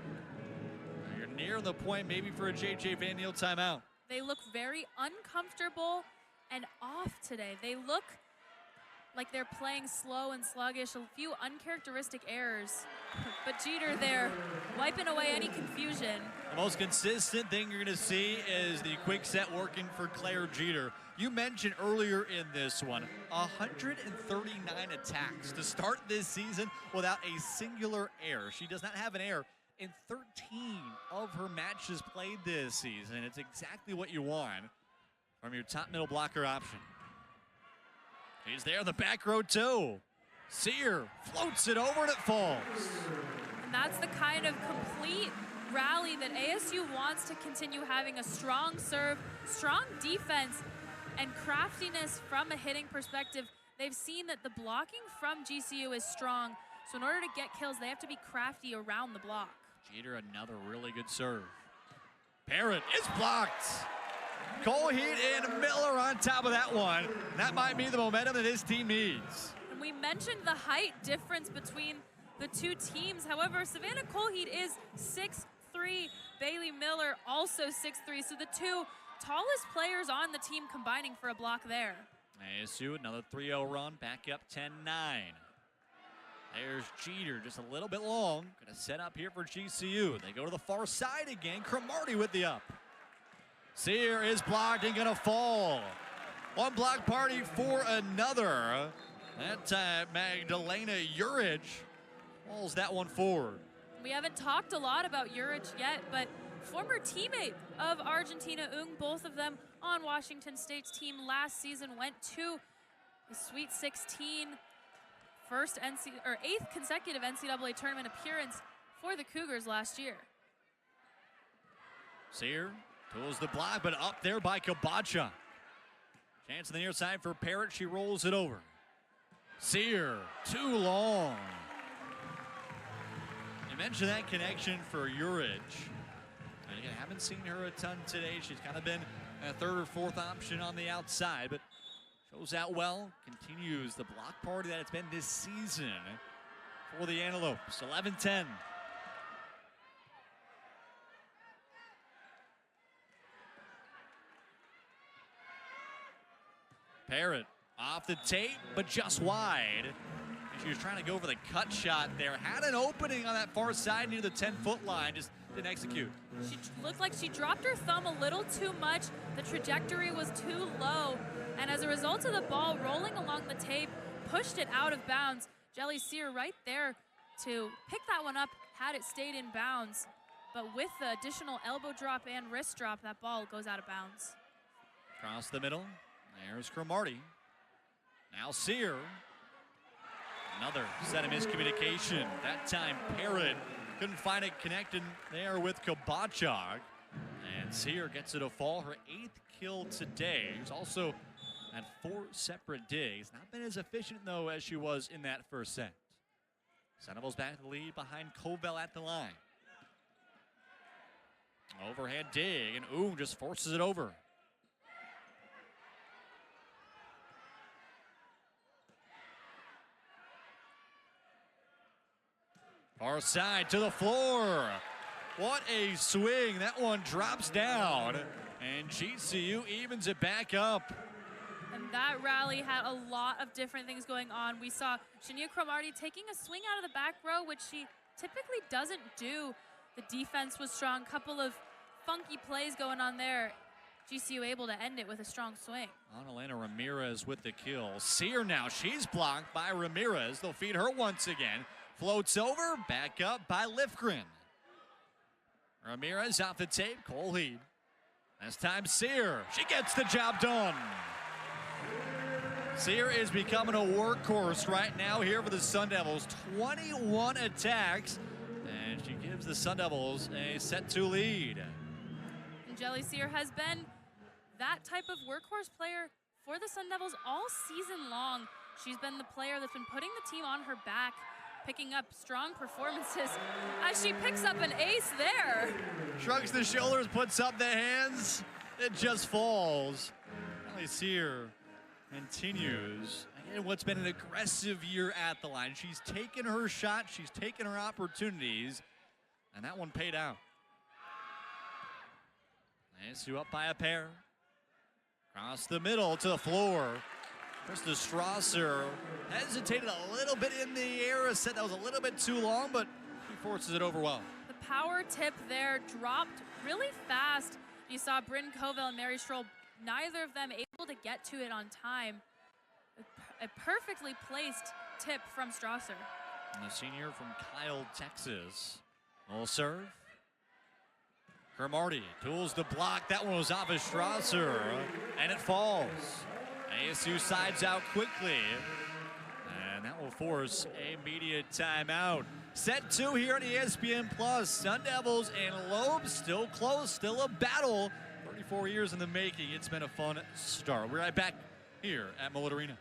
You're near the point maybe for a J.J. Van Neal timeout. They look very uncomfortable and off today. They look like they're playing slow and sluggish, a few uncharacteristic errors. But Jeter there, wiping away any confusion. The most consistent thing you're gonna see is the quick set working for Claire Jeter. You mentioned earlier in this one, 139 attacks to start this season without a singular error. She does not have an error in 13 of her matches played this season. It's exactly what you want from your top middle blocker option. He's there in the back row too. Sear floats it over and it falls. And that's the kind of complete rally that ASU wants to continue having. A strong serve, strong defense, and craftiness from a hitting perspective. They've seen that the blocking from GCU is strong. So in order to get kills, they have to be crafty around the block. Jeter, another really good serve. Parrott is blocked. Colheat and Miller on top of that one. That might be the momentum that his team needs. And we mentioned the height difference between the two teams. However, Savannah Colheat is 6'3", 6'3". Bailey Miller, also 6'3". So the two tallest players on the team combining for a block there. ASU, another 3-0 run, back up 10-9. There's Jeter, just a little bit long. Gonna set up here for GCU. They go to the far side again. Cromartie with the up. Sear is blocked and gonna fall. One block party for another. That time, Magdalena Juric falls that one forward. We haven't talked a lot about Juric yet, but former teammate of Argentina, both of them on Washington State's team last season, went to the Sweet 16, eighth consecutive NCAA tournament appearance for the Cougars last year. Sear tools the block, but up there by Kabacha. Chance on the near side for Parrott. She rolls it over. Sear, too long. You mentioned that connection for Juric. And again, haven't seen her a ton today. She's kind of been a third or fourth option on the outside, but shows out well. Continues the block party that it's been this season for the Antelopes. 11-10. Parrott off the tape, but just wide. And she was trying to go for the cut shot there. Had an opening on that far side near the 10-foot line, just didn't execute. She looked like she dropped her thumb a little too much. The trajectory was too low. And as a result of the ball rolling along the tape, pushed it out of bounds. Jelly Sear right there to pick that one up, had it stayed in bounds. But with the additional elbow drop and wrist drop, that ball goes out of bounds. Across the middle, there's Cromartie. Now Sear. Another set of miscommunication. That time Parrott couldn't find it connected there with Kabachak. And Sear gets it a fall, her 8th kill today. She's also had 4 separate digs. Not been as efficient though as she was in that first set. Sentinels back to the lead behind Covell at the line. Overhead dig, and just forces it over. Far side to the floor. What a swing. That one drops down. And GCU evens it back up. And that rally had a lot of different things going on. We saw Shania Cromartie taking a swing out of the back row, which she typically doesn't do. The defense was strong. Couple of funky plays going on there. GCU able to end it with a strong swing. Annalena Ramirez with the kill. Sear now, she's blocked by Ramirez. They'll feed her once again. Floats over, back up by Lifgren. Ramirez off the tape, Cole Heed. This time Sear, she gets the job done. Sear is becoming a workhorse right now here for the Sun Devils. 21 attacks, and she gives the Sun Devils a set 2 lead. And Jelly Sear has been that type of workhorse player for the Sun Devils all season long. She's been the player that's been putting the team on her back, picking up strong performances as she picks up an ace there. Shrugs the shoulders, puts up the hands, it just falls. Jelly Sear continues. Again, what's been an aggressive year at the line. She's taken her shot, she's taken her opportunities, and that one paid out. ASU up by a pair. Across the middle to the floor. Krista Strasser hesitated a little bit in the air. A set that was a little bit too long, but she forces it over well. The power tip there dropped really fast. You saw Bryn Covell and Mary Stroll, neither of them able to get to it on time. A perfectly placed tip from Strasser. And the senior from Kyle, Texas. Will serve. Cromartie tools the block. That one was off of Strasser, and it falls. ASU sides out quickly, and that will force a media timeout. Set 2 here on ESPN Plus. Sun Devils and Lobes still close, still a battle. 34 years in the making. It's been a fun start. We're right back here at Mullet Arena.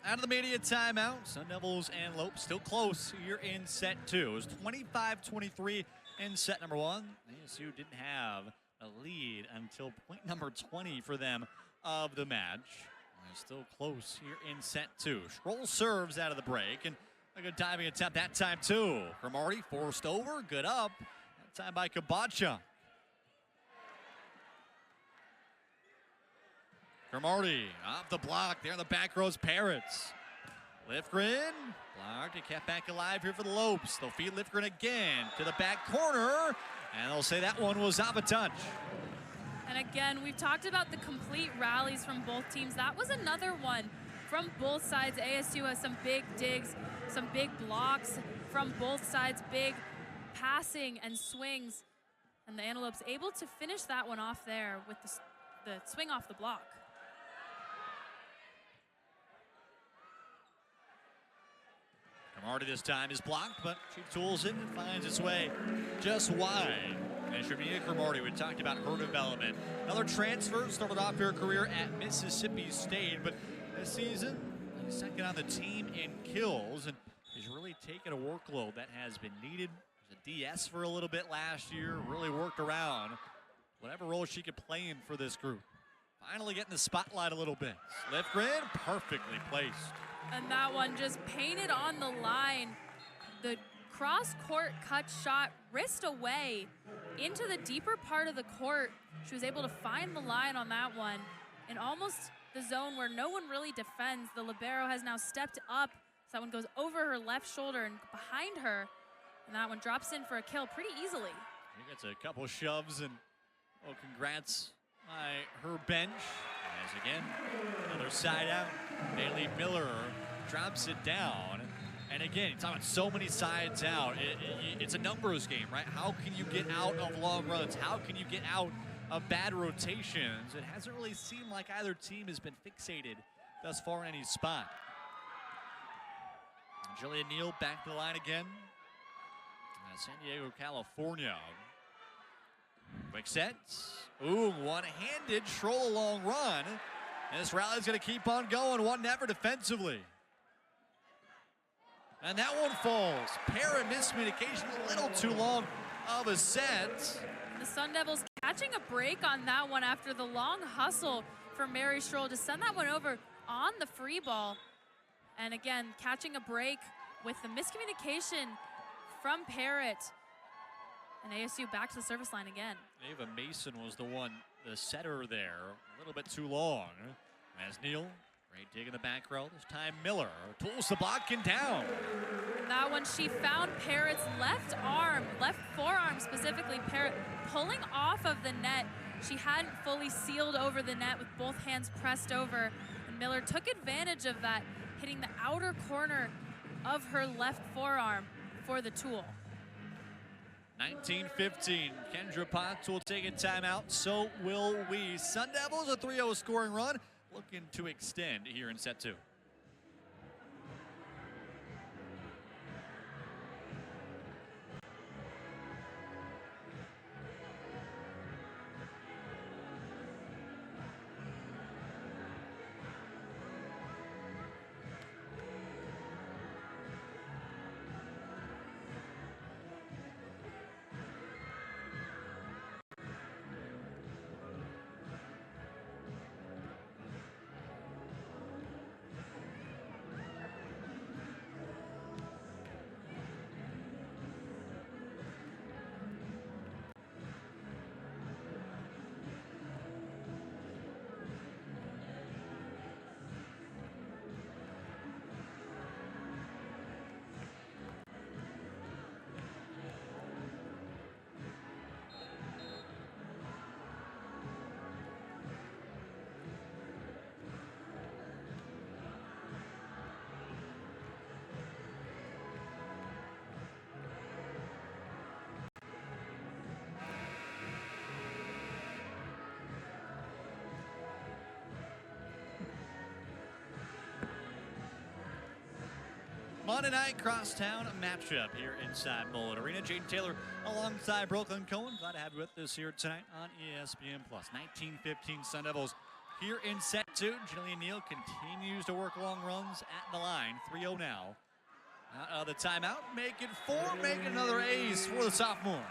Out of the media timeout, Sun Devils and Lope still close here in set 2. It was 25-23 in set number 1. ASU didn't have a lead until point number 20 for them of the match. They're still close here in set 2. Schroll serves out of the break, and a good diving attempt that time too. Cromartie forced over, good up. That time by Kabacha. Cromartie off the block. There in the back row's Parrots. Lifgren blocked and kept back alive here for the Lopes. They'll feed Lifgren again to the back corner, and they'll say that one was off a touch. And again, we've talked about the complete rallies from both teams. That was another one from both sides. ASU has some big digs, some big blocks from both sides, big passing and swings. And the Antelopes able to finish that one off there with the swing off the block. Cromartie this time is blocked, but she tools it and finds its way just wide. And Shermina Cromartie, we talked about her development. Another transfer, started off her career at Mississippi State, but this season, he's second on the team in kills, and he's really taken a workload that has been needed. Was a DS for a little bit last year, really worked around whatever role she could play in for this group. Finally getting the spotlight a little bit. Lifgren, perfectly placed. And that one just painted on the line. The cross-court cut shot, wrist away into the deeper part of the court. She was able to find the line on that one in almost the zone where no one really defends. The libero has now stepped up. So that one goes over her left shoulder and behind her. And that one drops in for a kill pretty easily. He gets a couple shoves, and oh, congrats by her bench. As again, another side out. Bailey Miller drops it down. And again, you're talking about so many sides out. It's a numbers game, right? How can you get out of long runs? How can you get out of bad rotations? It hasn't really seemed like either team has been fixated thus far in any spot. Jillian Neal back to the line again. San Diego, California. Quick sets. Ooh, one-handed Schroll a long run. And this rally's going to keep on going, one never defensively. And that one falls. Para miscommunication, a little too long of a set. The Sun Devils catching a break on that one after the long hustle for Mary Schroll to send that one over on the free ball. And again, catching a break with the miscommunication from Parrott. And ASU back to the service line again. Ava Mason was the setter there. A little bit too long. As Neal, great dig in the back row. This time Miller tools the block and down. That one, she found Parrott's left arm, left forearm specifically. Parrott pulling off of the net. She hadn't fully sealed over the net with both hands pressed over. And Miller took advantage of that, hitting the outer corner of her left forearm for the tool. 19-15. Kendra Potts will take a timeout. So will we. Sun Devils a 3-0 scoring run, looking to extend here in set 2. Monday night crosstown matchup here inside Mullet Arena. Jaden Taylor alongside Brooklyn Cohen. Glad to have you with us here tonight on ESPN+. 19-15 Sun Devils here in set 2. Jillian Neal continues to work long runs at the line. 3-0 now. Out of the timeout, make it 4, make another ace for the sophomore.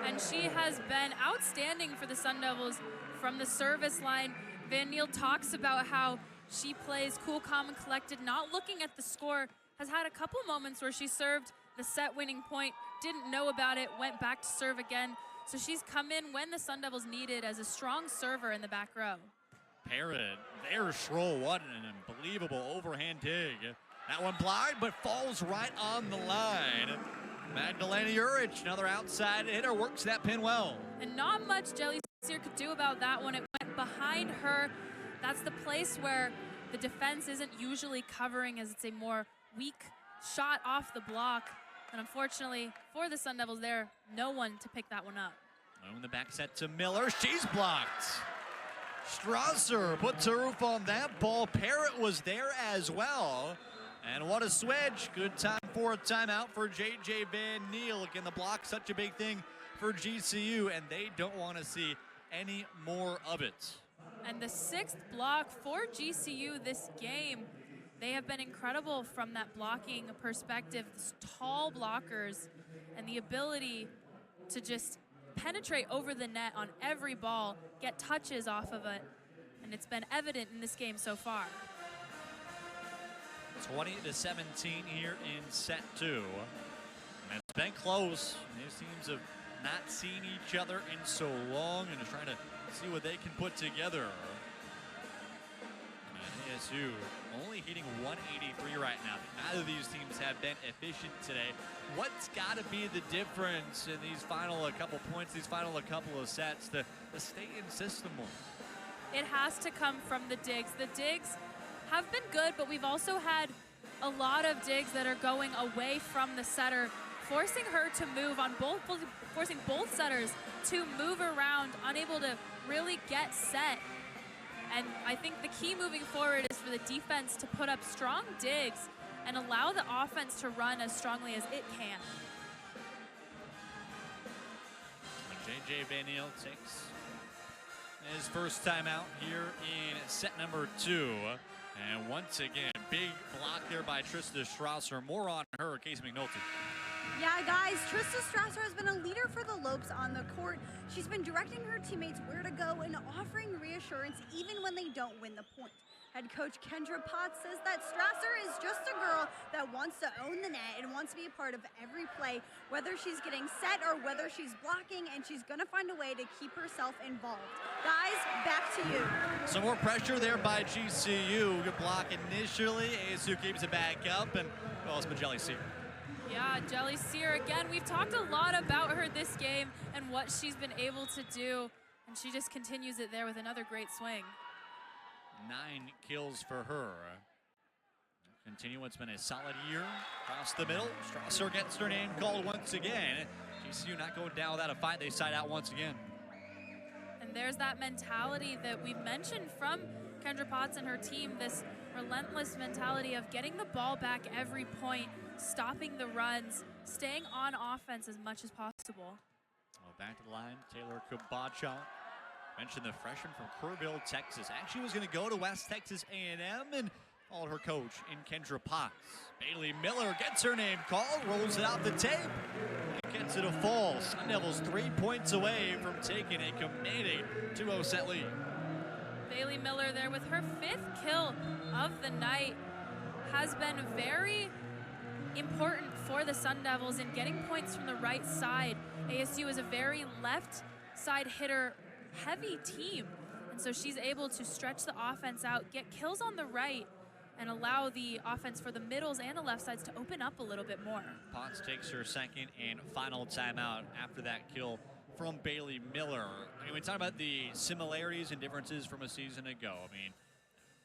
And she has been outstanding for the Sun Devils from the service line. Van Niel talks about how she plays cool, calm, and collected, not looking at the score. Has had a couple moments where she served the set-winning point, didn't know about it, went back to serve again. So she's come in when the Sun Devils needed as a strong server in the back row. Parrott, there's Schroll. What an unbelievable overhand dig. That one blind, but falls right on the line. Magdalena Urich, another outside hitter, works that pin well. And not much Jelly Sear could do about that one. It went behind her. That's the place where the defense isn't usually covering, as it's a more weak shot off the block. And unfortunately for the Sun Devils there, no one to pick that one up. In the back set to Miller, she's blocked. Strasser puts a roof on that ball. Parrott was there as well. And what a switch. Good time for a timeout for J.J. Van Niel. Again, the block, such a big thing for GCU, and they don't want to see any more of it. And the 6th block for GCU this game. They have been incredible from that blocking perspective. These tall blockers and the ability to just penetrate over the net on every ball, get touches off of it. And it's been evident in this game so far. 20-17 here in set 2. And it's been close. These teams have not seen each other in so long and are trying to see what they can put together. And ASU only hitting 183 right now. Neither of these teams have been efficient today. What's got to be the difference in these final couple points, these final couple of sets to stay in system more? It has to come from the digs. The digs have been good, but we've also had a lot of digs that are going away from the setter, forcing her to move on forcing both setters to move around, unable to really get set. And I think the key moving forward is for the defense to put up strong digs and allow the offense to run as strongly as it can. J.J. Van Niel takes his first time out here in set number 2. And once again, big block there by Trista Strasser. More on her, Casey McNulty. Yeah, guys, Trista Strasser has been a leader for the Lopes on the court. She's been directing her teammates where to go and offering reassurance even when they don't win the point. Head coach Kendra Potts says that Strasser is just a girl that wants to own the net and wants to be a part of every play, whether she's getting set or whether she's blocking, and she's going to find a way to keep herself involved. Guys, back to you. Some more pressure there by GCU. Good block initially. ASU keeps it back up, and well, it's Jelly Sear. Yeah, Jelly Sear again. We've talked a lot about her this game and what she's been able to do, and she just continues it there with another great swing. 9 kills for her. Continue, it's been a solid year. Across the middle, Strasser gets her name called once again. GCU not going down without a fight. They side out once again. And there's that mentality that we've mentioned from Kendra Potts and her team, this relentless mentality of getting the ball back every point, stopping the runs, staying on offense as much as possible. Well, back to the line, Taylor Kabachak. Mentioned the freshman from Kerrville, Texas. Actually was going to go to West Texas A&M and followed her coach in Kendra Potts. Bailey Miller gets her name called, rolls it out the tape, and gets it a fall. Sun Devils 3 points away from taking a commanding 2-0 set lead. Bailey Miller there with her 5th kill of the night has been very important for the Sun Devils in getting points from the right side. ASU is a very left side hitter heavy team, and so she's able to stretch the offense out, get kills on the right, and allow the offense for the middles and the left sides to open up a little bit more. Potts takes her second and final timeout after that kill from Bailey Miller. I mean, we talk about the similarities and differences from a season ago. I mean,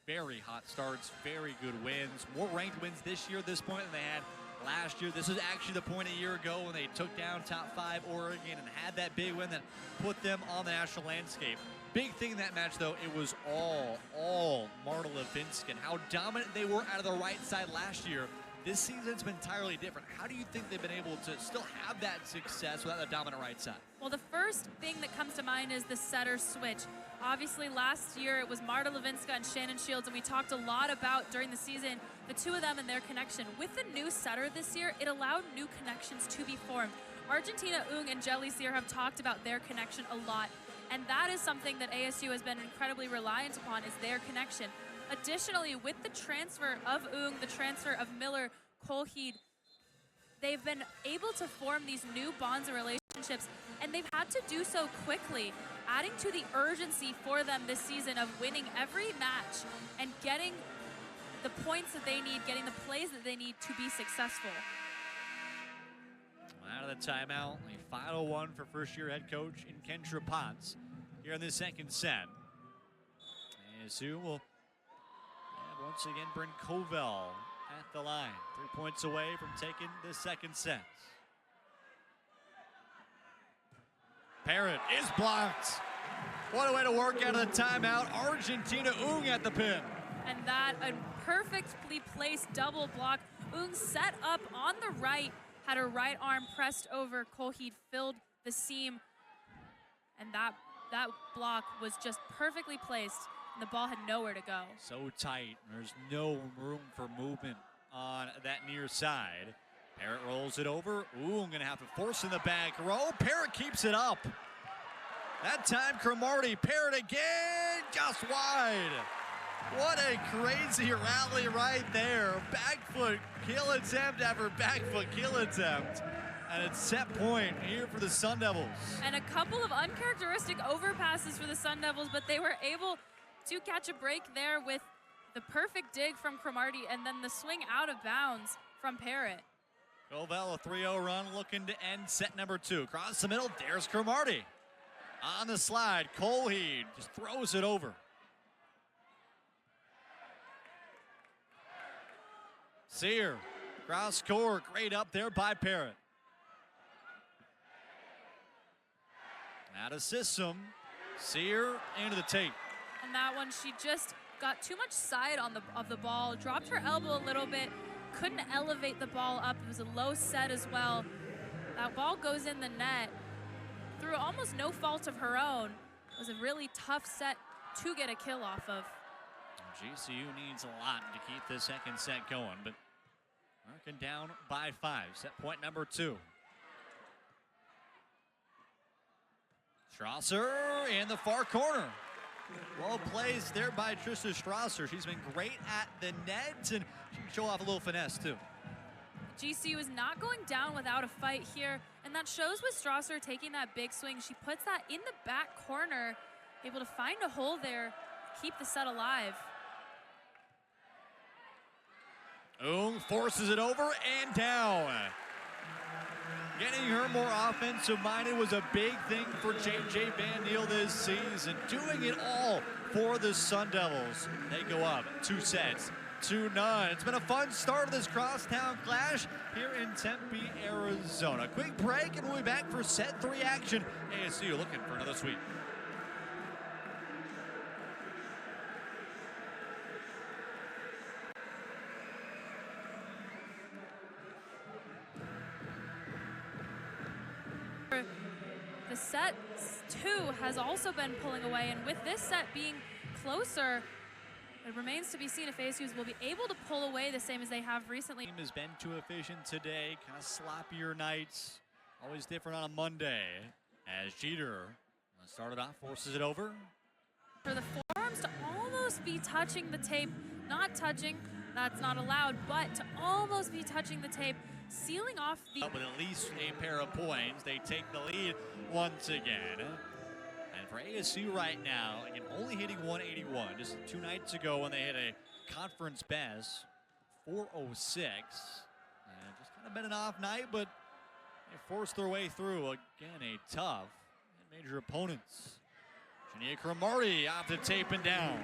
very hot starts, very good wins, more ranked wins this year at this point than they had last year. This is actually the point a year ago when they took down top 5 Oregon and had that big win that put them on the national landscape. Big thing in that match, though, it was all Marta Levinsky. How dominant they were out of the right side last year. This season's been entirely different. How do you think they've been able to still have that success without the dominant right side? Well, the first thing that comes to mind is the setter switch. Obviously, last year it was Marta Levinska and Shannon Shields, and we talked a lot about during the season the two of them and their connection. With the new setter this year, it allowed new connections to be formed. Argentina Ung and Jelly Sear have talked about their connection a lot, and that is something that ASU has been incredibly reliant upon, is their connection. Additionally, with the transfer of Ung, the transfer of Miller, Colheed, they've been able to form these new bonds and relationships, and they've had to do so quickly, adding to the urgency for them this season of winning every match and getting the points that they need, getting the plays that they need to be successul. Out of the timeout, a final one for first-year head coach in Kendra Potts here in the second set. ASU will once again bring Covell at the line. 3 points away from taking the second set. Parrott is blocked. What a way to work out of the timeout. Argentina Ung at the pin. And that a perfectly placed double block. Ung set up on the right, had her right arm pressed over. Colheed filled the seam, and that block was just perfectly placed, and the ball had nowhere to go. So tight, there's no room for movement on that near side. Parrott rolls it over. Ooh, I'm gonna have to force in the back row. Parrott keeps it up. That time, Cromartie. Parrott again, just wide. What a crazy rally right there. Back foot kill attempt after back foot kill attempt. And it's set point here for the Sun Devils. And a couple of uncharacteristic overpasses for the Sun Devils, but they were able to catch a break there with the perfect dig from Cromartie and then the swing out of bounds from Parrott. Covell, a 3-0 run, looking to end set number 2. Across the middle, there's Cromartie. On the slide, Colheed just throws it over. Sear, cross court, great up there by Parrott. Out of system, Sear into the tape. And that one, she just got too much side on of the ball, dropped her elbow a little bit, couldn't elevate the ball up. It was a low set as well. That ball goes in the net through almost no fault of her own. It was a really tough set to get a kill off of. GCU needs a lot to keep this second set going, but American down by 5. Set point number 2. Strasser in the far corner. Well placed there by Trista Strasser. She's been great at the net, and she can show off a little finesse too. GCU is not going down without a fight here, and that shows with Strasser taking that big swing. She puts that in the back corner, able to find a hole there, keep the set alive. Ung forces it over and down. Getting her more offensive-minded was a big thing for J.J. Van Neal this season. Doing it all for the Sun Devils. They go up 2 sets, 2-0. It's been a fun start of this crosstown clash here in Tempe, Arizona. Quick break, and we'll be back for set 3 action. ASU looking for another sweep. The set 2 has also been pulling away, and with this set being closer, it remains to be seen if ASU's will be able to pull away the same as they have recently. Team has been too efficient today, kind of sloppier nights, always different on a Monday. As Jeter started off, forces it over. For the forearms to almost be touching the tape, not touching, that's not allowed, but to almost be touching the tape, sealing off the... With at least a pair of points, they take the lead once again. And for ASU right now, again, only hitting 181. Just 2 nights ago when they hit a conference best, 406. And just kind of been an off night, but they forced their way through. Again, a tough and major opponents. Shania Cromartie off the tape and down.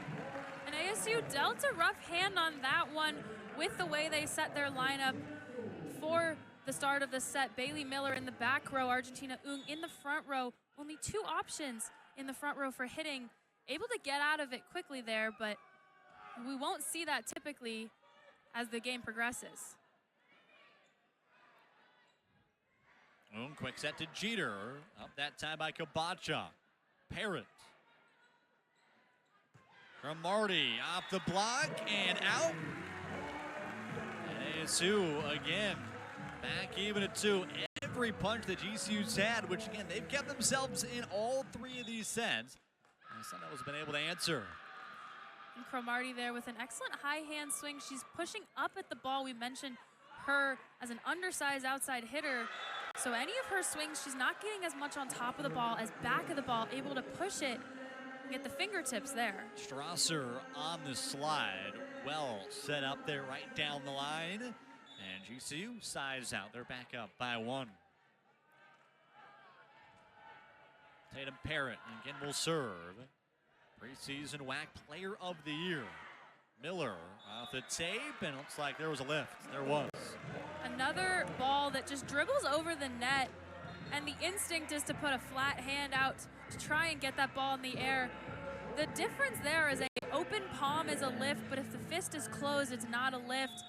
And ASU dealt a rough hand on that one with the way they set their lineup for the start of the set. Bailey Miller in the back row, Argentina Ung in the front row. Only 2 options in the front row for hitting. Able to get out of it quickly there, but we won't see that typically as the game progresses. Quick set to Jeter. Up that time by Kabacha. Parrott. Cromartie off the block and out. And ASU again back even at 2. Every punch that GCU's had, which again, they've kept themselves in all 3 of these sets. And Sun Devils have been able to answer. And Cromartie there with an excellent high hand swing. She's pushing up at the ball. We mentioned her as an undersized outside hitter. So any of her swings, she's not getting as much on top of the ball as back of the ball, able to push it and get the fingertips there. Strasser on the slide. Well set up there right down the line. And GCU size out. They're back up by 1. Tatum Parrott again will serve. Preseason WAC Player of the Year. Miller off the tape, and looks like there was a lift. There was. Another ball that just dribbles over the net, and the instinct is to put a flat hand out to try and get that ball in the air. The difference there is an open palm is a lift, but if the fist is closed, it's not a lift.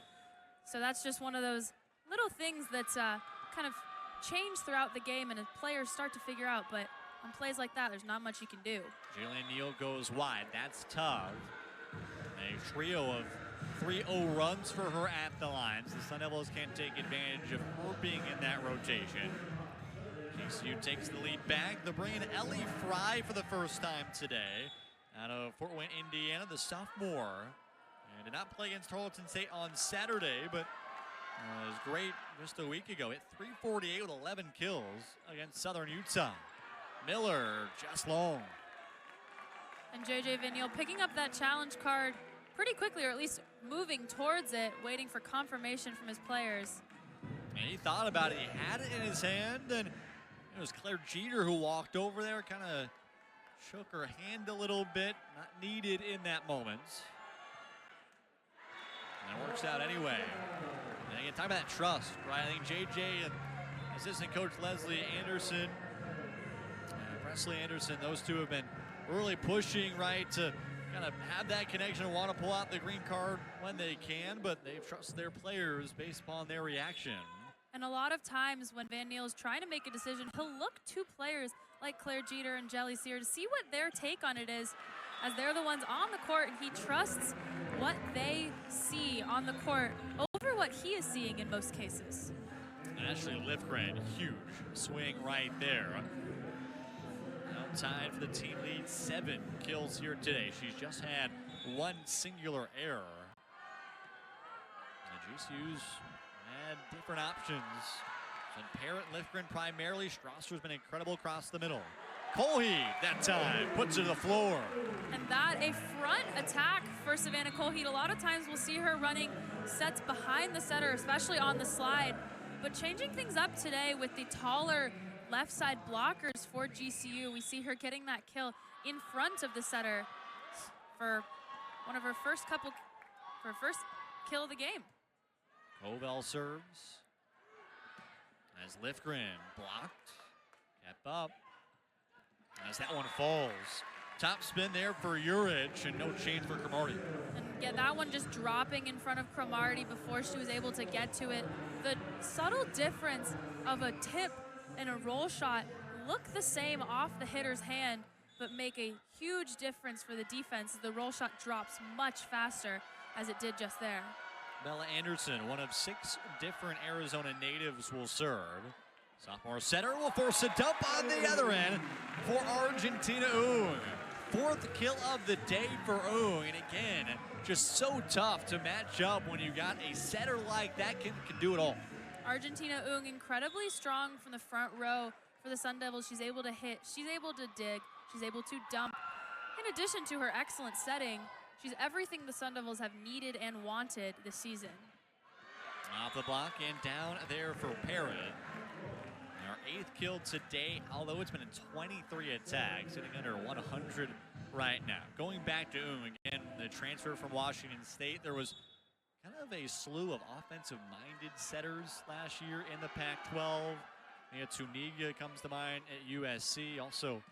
So that's just one of those little things that's kind of change throughout the game, and players start to figure out, but on plays like that, there's not much you can do. Jalen Neal goes wide. That's tough. A trio of 3-0 runs for her at the lines. The Sun Devils can't take advantage of her being in that rotation. GCU takes the lead back. They're bringing Ellie Fry for the first time today out of Fort Wayne, Indiana, the sophomore. And did not play against Tarleton State on Saturday, but was great just a week ago. Hit .348 with 11 kills against Southern Utah. Miller just long. And JJ Vigneault picking up that challenge card pretty quickly, or at least moving towards it, waiting for confirmation from his players. And he thought about it. He had it in his hand, and it was Claire Jeter who walked over there, kind of shook her hand a little bit. Not needed in that moment. And it works out anyway. And again, talk about that trust, right? I think JJ and assistant coach Leslie Anderson, Presley Anderson, those two have been really pushing, right, to kind of have that connection and want to pull out the green card when they can, but they trust their players based upon their reaction. And a lot of times when Van Neal's trying to make a decision, he'll look to players like Claire Jeter and Jelly Sear to see what their take on it is, as they're the ones on the court, and he trusts what they see on the court over what he is seeing in most cases. Ashley Lifgren, huge swing right there. Tied for the team lead, 7 kills here today. She's just had 1 singular error. The GCU's had different options. And Parrott, Lifgren primarily. Strasser's been incredible across the middle. Colheed, that time, puts her to the floor. And that, a front attack for Savannah Colheed. A lot of times we'll see her running sets behind the setter, especially on the slide. But changing things up today with the taller left side blockers for GCU. We see her getting that kill in front of the setter for one of her first kill of the game. Covell serves as Lifgren blocked, kept up as that one falls. Top spin there for Urich and no change for Cromartie. And yeah, that one just dropping in front of Cromartie before she was able to get to it. The subtle difference of a tip and a roll shot look the same off the hitter's hand, but make a huge difference for the defense. The roll shot drops much faster as it did just there. Bella Anderson, one of 6 different Arizona natives, will serve. Sophomore setter will force a dump on the other end for Argentina Ung. 4th kill of the day for Ung, and again, just so tough to match up when you got a setter like that can do it all. Argentina Ung incredibly strong from the front row for the Sun Devils. She's able to hit, she's able to dig, she's able to dump. In addition to her excellent setting, she's everything the Sun Devils have needed and wanted this season. Off the block and down there for Parrott. Our 8th kill today, although it's been in 23 attacks, sitting under 100 right now. Going back to Ung, again, the transfer from Washington State, there was kind of a slew of offensive-minded setters last year in the Pac-12. Tuniga comes to mind at USC. Also,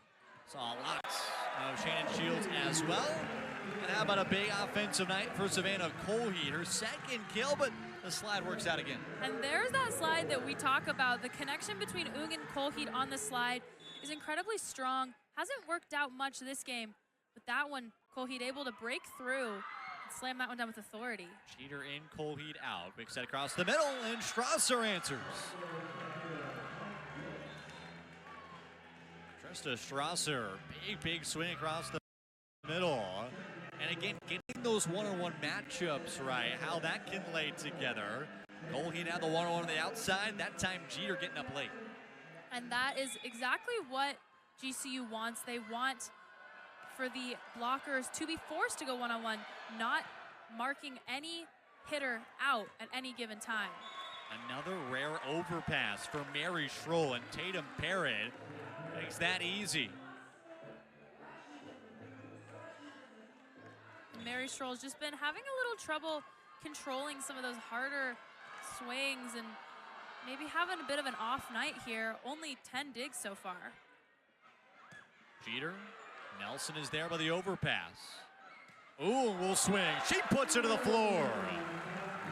Saw lots of Shannon Shields as well. And how about a big offensive night for Savannah Colheat? Her second kill, but the slide works out again. And there's that slide that we talk about. The connection between Ung and Colheat on the slide is incredibly strong. Hasn't worked out much this game, but that one, Colheat able to break through and slam that one down with authority. Cheater in, Colheat out. Big set across the middle, and Strasser answers. Trista Strasser, big swing across the middle. And again, getting those one-on-one matchups right, how that can lay together. Colheat had the one-on-one on the outside. That time, Jeter getting up late. And that is exactly what GCU wants. They want for the blockers to be forced to go one-on-one, not marking any hitter out at any given time. Another rare overpass for Mary Schroll, and Tatum Parrott makes that easy. Mary Schroll's just been having a little trouble controlling some of those harder swings and maybe having a bit of an off night here. Only 10 digs so far. Jeter, Nelson is there by the overpass. Ooh, will swing. She puts her to the floor.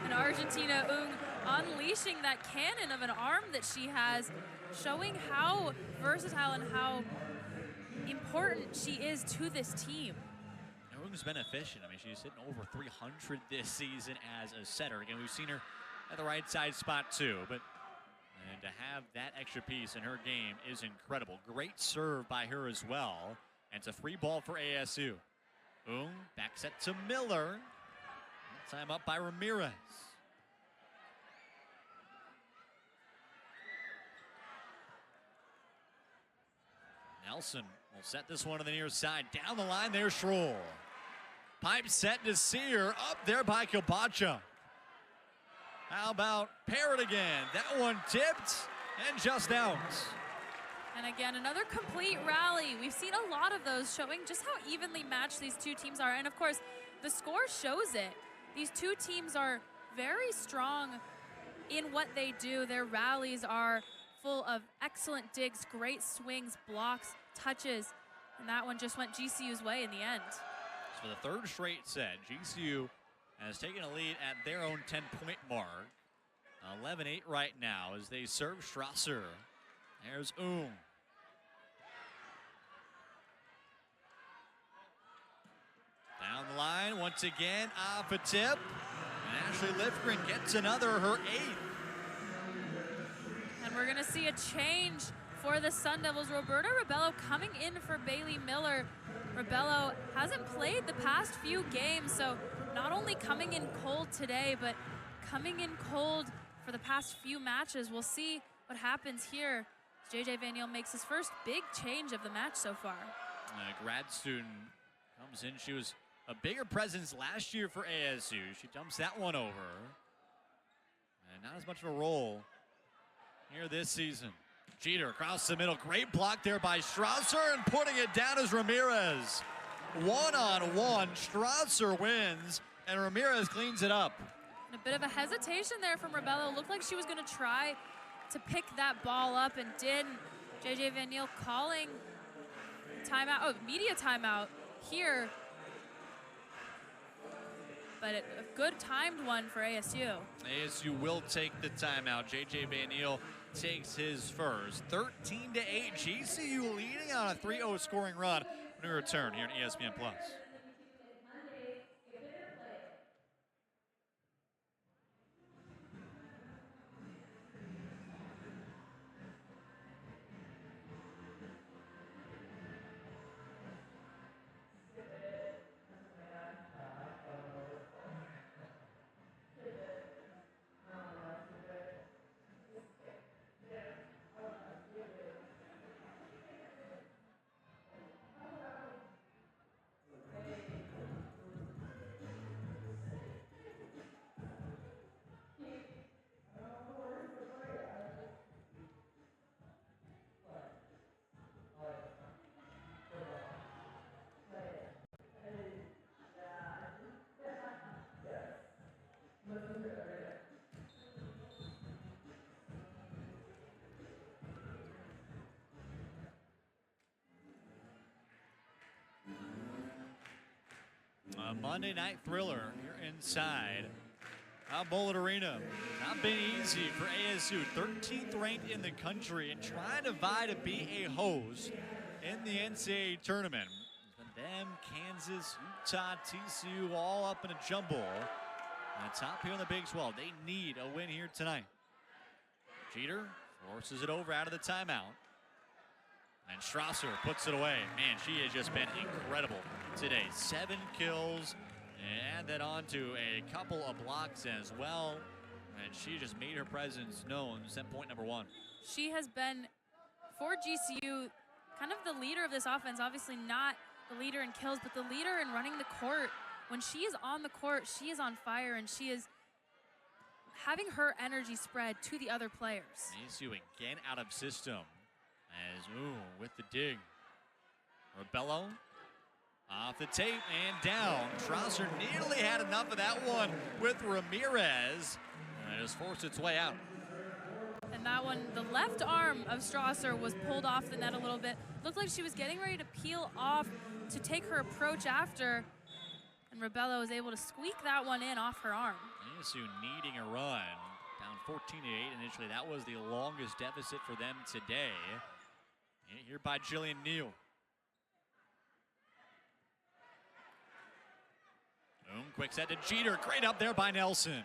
And Argentina Ung unleashing that cannon of an arm that she has, showing how versatile and how important she is to this team. Ung's been efficient. I mean, she's hitting over 300 this season as a setter. Again, we've seen her at the right side spot too, but and to have that extra piece in her game is incredible. Great serve by her as well. And it's a free ball for ASU. Back set to Miller. Time up by Ramirez. Nelson will set this one to the near side. Down the line there, Schroll. Pipe set to Sear. Up there by Kilpacha. How about Parrott again? That one tipped and just out. And again, another complete rally. We've seen a lot of those, showing just how evenly matched these two teams are. And of course, the score shows it. These two teams are very strong in what they do. Their rallies are full of excellent digs, great swings, blocks, touches. And that one just went GCU's way in the end. So for the third straight set, GCU has taken a lead at their own 10-point mark. 11-8 right now as they serve Strasser. There's Down the line once again, off a tip. And Ashley Lifgren gets another, her 8th. And we're gonna see a change for the Sun Devils. Roberta Rebello coming in for Bailey Miller. Rebello hasn't played the past few games, so not only coming in cold today, but coming in cold for the past few matches. We'll see what happens here. JJ Van Niel makes his first big change of the match so far. A grad student comes in. She was a bigger presence last year for ASU. She dumps that one over. And not as much of a role here this season. Jeter across the middle. Great block there by Strasser, and putting it down is Ramirez. One-on-one, Strasser wins, and Ramirez cleans it up. And a bit of a hesitation there from Rebello. Looked like she was gonna try to pick that ball up and didn't. JJ Van Niel calling timeout, media timeout here. But a good timed one for ASU. ASU will take the timeout. JJ Van Niel takes his first. 13-8, GCU leading on a 3-0 scoring run. When we return here on ESPN+. A Monday night thriller here inside Bullet Arena. Not been easy for ASU, 13th ranked in the country, and trying to vie to be a host in the NCAA tournament. It's been them, Kansas, Utah, TCU, all up in a jumble. And top here in the Big 12. They need a win here tonight. Jeter forces it over out of the timeout. And Strasser puts it away. Man, she has just been incredible today. 7 kills, and then on to a couple of blocks as well. And she just made her presence known. Set point number 1. She has been, for GCU, kind of the leader of this offense. Obviously not the leader in kills, but the leader in running the court. When she is on the court, she is on fire, and she is having her energy spread to the other players. ASU again out of system. As, with the dig. Rebello off the tape and down. Strasser nearly had enough of that one with Ramirez. And it just forced its way out. And that one, the left arm of Strasser was pulled off the net a little bit. Looked like she was getting ready to peel off to take her approach after. And Rebello was able to squeak that one in off her arm. ASU needing a run. Down 14-8 initially. That was the longest deficit for them today. Here by Jillian Neal. Quick set to Jeter. Great up there by Nelson.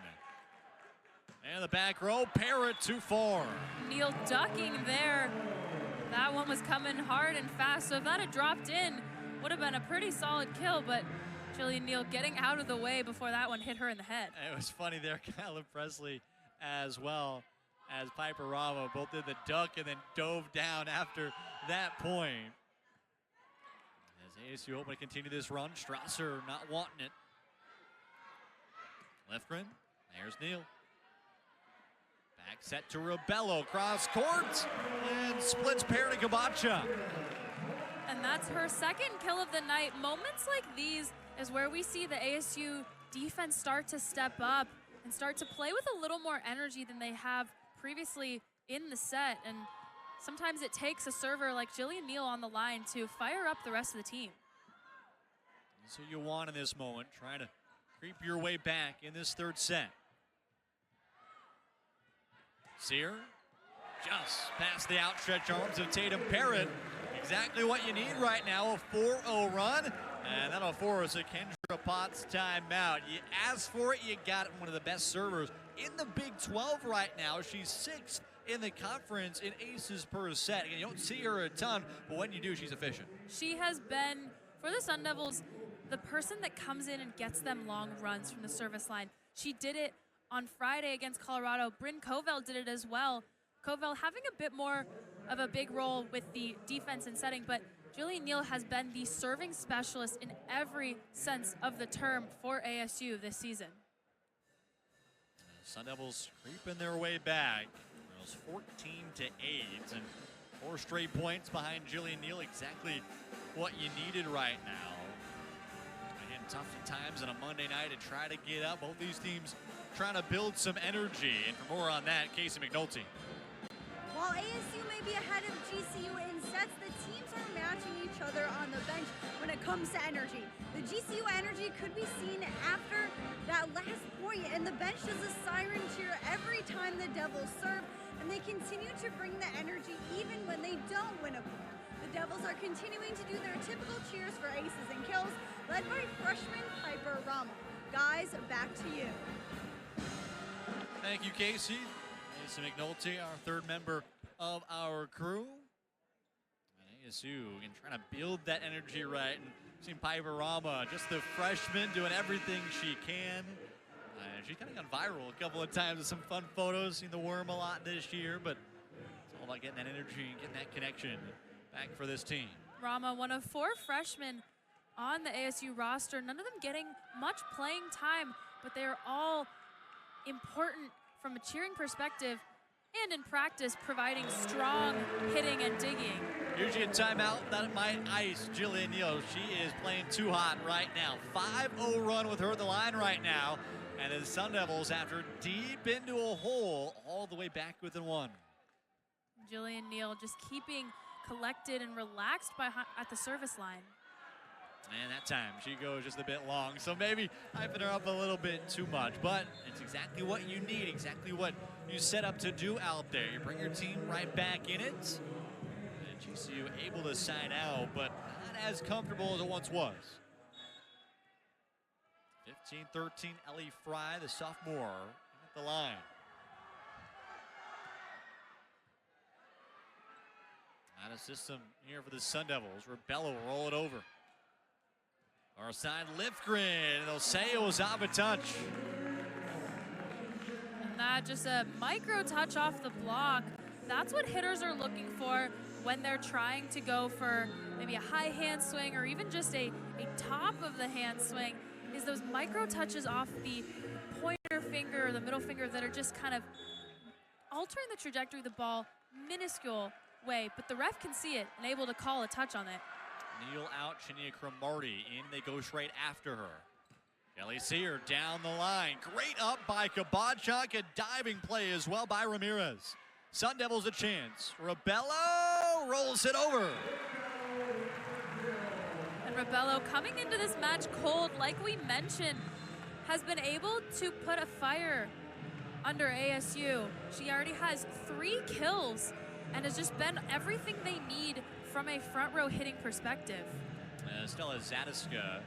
And the back row, Parrott too far. Neal ducking there. That one was coming hard and fast, so if that had dropped in, would have been a pretty solid kill, but Jillian Neal getting out of the way before that one hit her in the head. It was funny there, Kyla Presley as well as Piper Rama both did the duck and then dove down after that point. As ASU hoping to continue this run, Strasser not wanting it. Lefgren, there's Neal. Back set to Rebello, cross court, and splits pair to Gabacha. And that's her second kill of the night. Moments like these is where we see the ASU defense start to step up and start to play with a little more energy than they have previously in the set. And sometimes it takes a server like Jillian Neal on the line to fire up the rest of the team. That's what you want in this moment, trying to creep your way back in this third set. Sear just past the outstretched arms of Tatum Parrott. Exactly what you need right now, a 4-0 run. And that'll force a Kendra Potts timeout. You asked for it, you got it. One of the best servers in the Big 12 right now. She's 6th in the conference in aces per set. And you don't see her a ton, but when you do, she's efficient. She has been, for the Sun Devils, the person that comes in and gets them long runs from the service line. She did it on Friday against Colorado. Bryn Covell did it as well. Covell having a bit more of a big role with the defense and setting, but Jillian Neal has been the serving specialist in every sense of the term for ASU this season. Sun Devils creeping their way back. It was 14-8 and 4 straight points behind Jillian Neal. Exactly what you needed right now. Again, tough times on a Monday night to try to get up. Both these teams trying to build some energy. And for more on that, Casey McNulty. While ASU may be ahead of GCU in sets, the teams are matching each other on the bench when it comes to energy. The GCU energy could be seen after that last point, and the bench does a siren cheer every time the Devils serve, and they continue to bring the energy even when they don't win a point. The Devils are continuing to do their typical cheers for aces and kills, led by freshman Piper Rama. Guys, back to you. Thank you, Casey. Casey McNulty, our third member of our crew. And ASU again trying to build that energy right. And seeing Piper Rama, just the freshman, doing everything she can. She's kind of gone viral a couple of times with some fun photos. Seen the worm a lot this year, but it's all about getting that energy and getting that connection back for this team. Rama, one of 4 freshmen on the ASU roster, none of them getting much playing time, but they are all important from a cheering perspective and in practice, providing strong hitting and digging. Usually a timeout that might ice Jillian Neal. She is playing too hot right now. 5-0 run with her at the line right now. And the Sun Devils, after deep into a hole, all the way back within 1. Jillian Neal just keeping collected and relaxed at the service line. And that time she goes just a bit long, so maybe hyping her up a little bit too much, but it's exactly what you need, exactly what you set up to do out there. You bring your team right back in it. And GCU able to side out, but not as comfortable as it once was. 15-13, Ellie Fry, the sophomore, at the line. Out of system here for the Sun Devils. Rebello will roll it over. Our side, Lifgren, and they'll say it was off a touch. And that just a micro touch off the block. That's what hitters are looking for when they're trying to go for maybe a high hand swing or even just a top of the hand swing, is those micro touches off the pointer finger or the middle finger that are just kind of altering the trajectory of the ball, minuscule way, but the ref can see it and able to call a touch on it. Neal out, Chania Cromartie in, they go straight after her. Kelly Sear down the line, great up by Kabachuk, a diving play as well by Ramirez. Sun Devils a chance, Rebello rolls it over. And Rebello coming into this match cold, like we mentioned, has been able to put a fire under ASU. She already has 3 kills and has just been everything they need from a front row hitting perspective. Stella Zadiska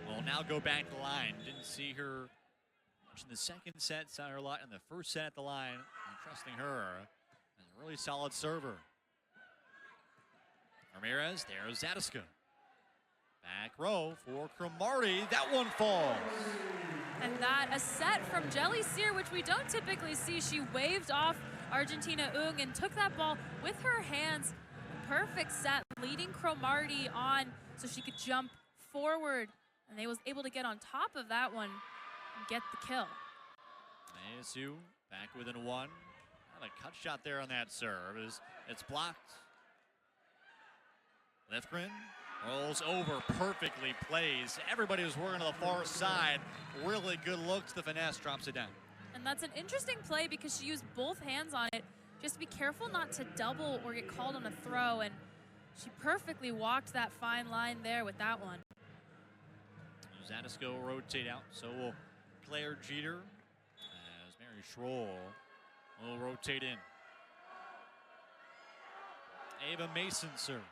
will now go back to the line. Didn't see her much in the second set, saw her a lot in the first set at the line. And trusting her as a really solid server. Ramirez, there's Zadiska. Back row for Cromartie, that one falls. And that, a set from Jelly Sear, which we don't typically see. She waved off Argentina Ung and took that ball with her hands. Perfect set, leading Cromartie on so she could jump forward. And they was able to get on top of that one and get the kill. ASU back within 1. Not a cut shot there on that serve. It's blocked. Lifgren rolls over, perfectly plays. Everybody was working on the far side. Really good looks. The finesse drops it down. And that's an interesting play because she used both hands on it. Just be careful not to double or get called on a throw. And she perfectly walked that fine line there with that one. Zadiska will rotate out. So will Claire Jeter as Mary Schroll will rotate in. Ava Mason serves.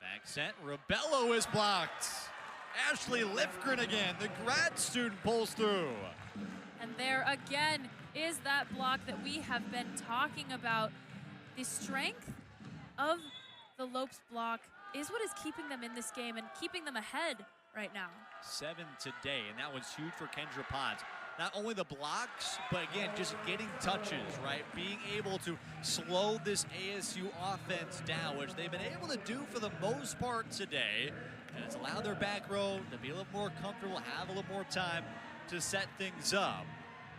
Back set, Rebello is blocked. Ashley Lifgren again, the grad student pulls through. And there again is that block that we have been talking about. The strength of the Lopes block is what is keeping them in this game and keeping them ahead right now. 7 today, and that was huge for Kendra Potts. Not only the blocks, but again, just getting touches, right? Being able to slow this ASU offense down, which they've been able to do for the most part today. And it's allowed their back row to be a little more comfortable, have a little more time to set things up.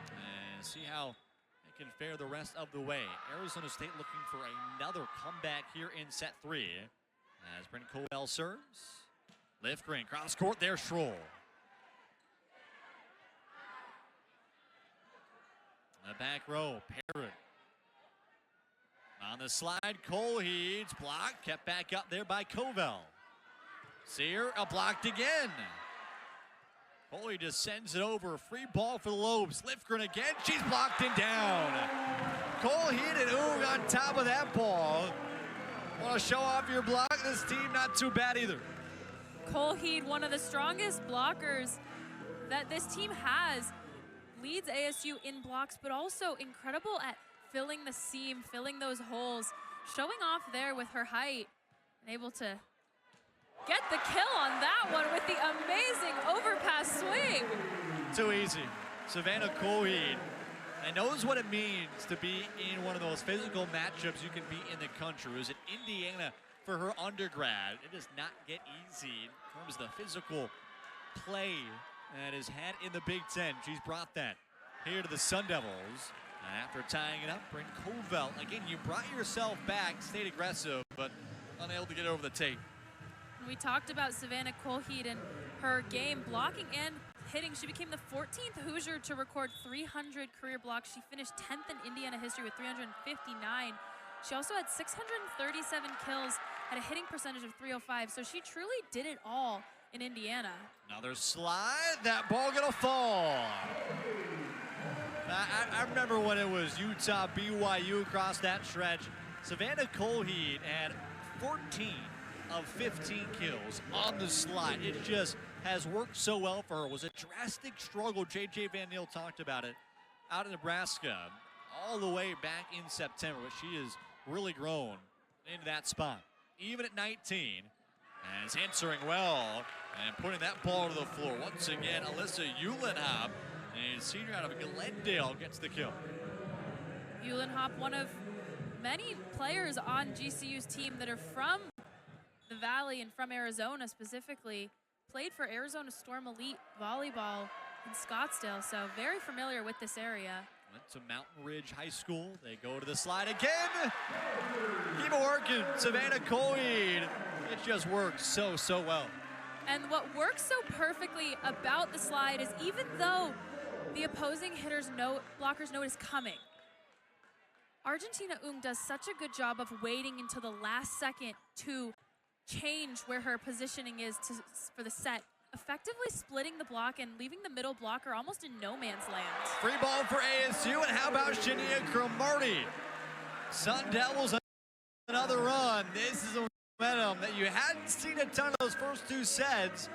And see how they can fare the rest of the way. Arizona State looking for another comeback here in set 3. As Brent Colwell serves. Lifgren, cross court there, Schroll. The back row, Parrott. On the slide, Colheeds blocked, kept back up there by Covell. Sear, blocked again. Coley just sends it over, free ball for the Lopes. Lifgren again, she's blocked and down. Colheed and Ung on top of that ball. Want to show off your block? This team not too bad either. Colheed, one of the strongest blockers that this team has, leads ASU in blocks, but also incredible at filling the seam, filling those holes, showing off there with her height, and able to get the kill on that one with the amazing overpass swing. Too easy. Savannah Colheed and knows what it means to be in one of those physical matchups you can be in the country. It was at Indiana for her undergrad. It does not get easy in terms of the physical play that is had in the Big Ten. She's brought that here to the Sun Devils. And after tying it up, Brent Covell, again, you brought yourself back, stayed aggressive, but unable to get over the tape. We talked about Savannah Colheed and her game blocking and hitting. She became the 14th Hoosier to record 300 career blocks. She finished 10th in Indiana history with 359. She also had 637 kills at a hitting percentage of .305, so she truly did it all in Indiana. Another slide, that ball gonna fall. I remember when it was Utah, BYU across that stretch. Savannah Colheed had 14 of 15 kills on the slide. It just has worked so well for her. It was a drastic struggle. JJ Van Niel talked about it out in Nebraska all the way back in September, but she has really grown into that spot. Even at 19, and is answering well and putting that ball to the floor. Once again, Alyssa Uhlenhop, a senior out of Glendale, gets the kill. Uhlenhop, one of many players on GCU's team that are from the Valley and from Arizona specifically, played for Arizona Storm Elite Volleyball in Scottsdale, so very familiar with this area. Went to Mountain Ridge High School. They go to the slide again. Keep it working, Savannah Colheed. It just works so well. And what works so perfectly about the slide is even though the opposing blockers know it is coming, Argentina Ung does such a good job of waiting until the last second to change where her positioning is for the set, effectively splitting the block and leaving the middle blocker almost in no man's land. Free ball for ASU, and how about Shania Cromartie? Sun Devils another run. This is a momentum that you hadn't seen a ton of those first two sets.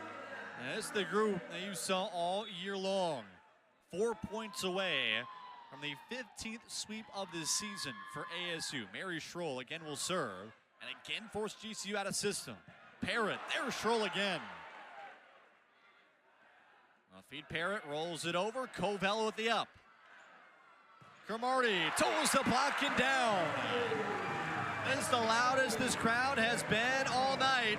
And it's the group that you saw all year long. 4 points away from the 15th sweep of the season for ASU. Mary Schroll again will serve, and again force GCU out of system. Parrott, there's Schroll again. Feed Parrott, rolls it over. Covell with the up. Cromartie toes the block and down. This is the loudest this crowd has been all night.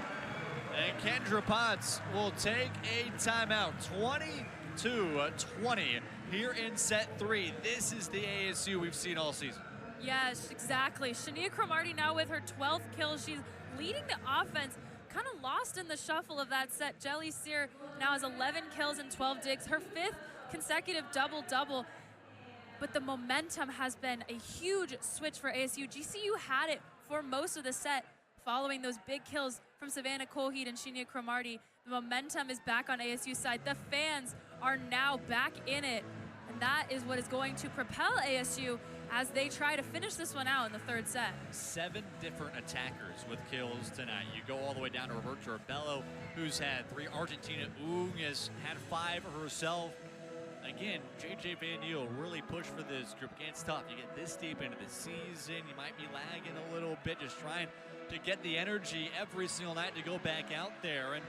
And Kendra Potts will take a timeout. 22-20 here in set 3. This is the ASU we've seen all season. Yes, exactly. Shania Cromartie now with her 12th kill. She's leading the offense. Kind of lost in the shuffle of that set. Jelly Sear now has 11 kills and 12 digs, her 5th consecutive double-double. But the momentum has been a huge switch for ASU. GCU had it for most of the set following those big kills from Savannah Colheed and Shania Cromartie. The momentum is back on ASU's side. The fans are now back in it. And that is what is going to propel ASU as they try to finish this one out in the third set. 7 different attackers with kills tonight. You go all the way down to Roberta Rebello, who's had 3. Argentina Ung has had 5 herself. Again, JJ Van Niel really pushed for this group. Again, it's tough. You get this deep into the season, you might be lagging a little bit, just trying to get the energy every single night to go back out there. And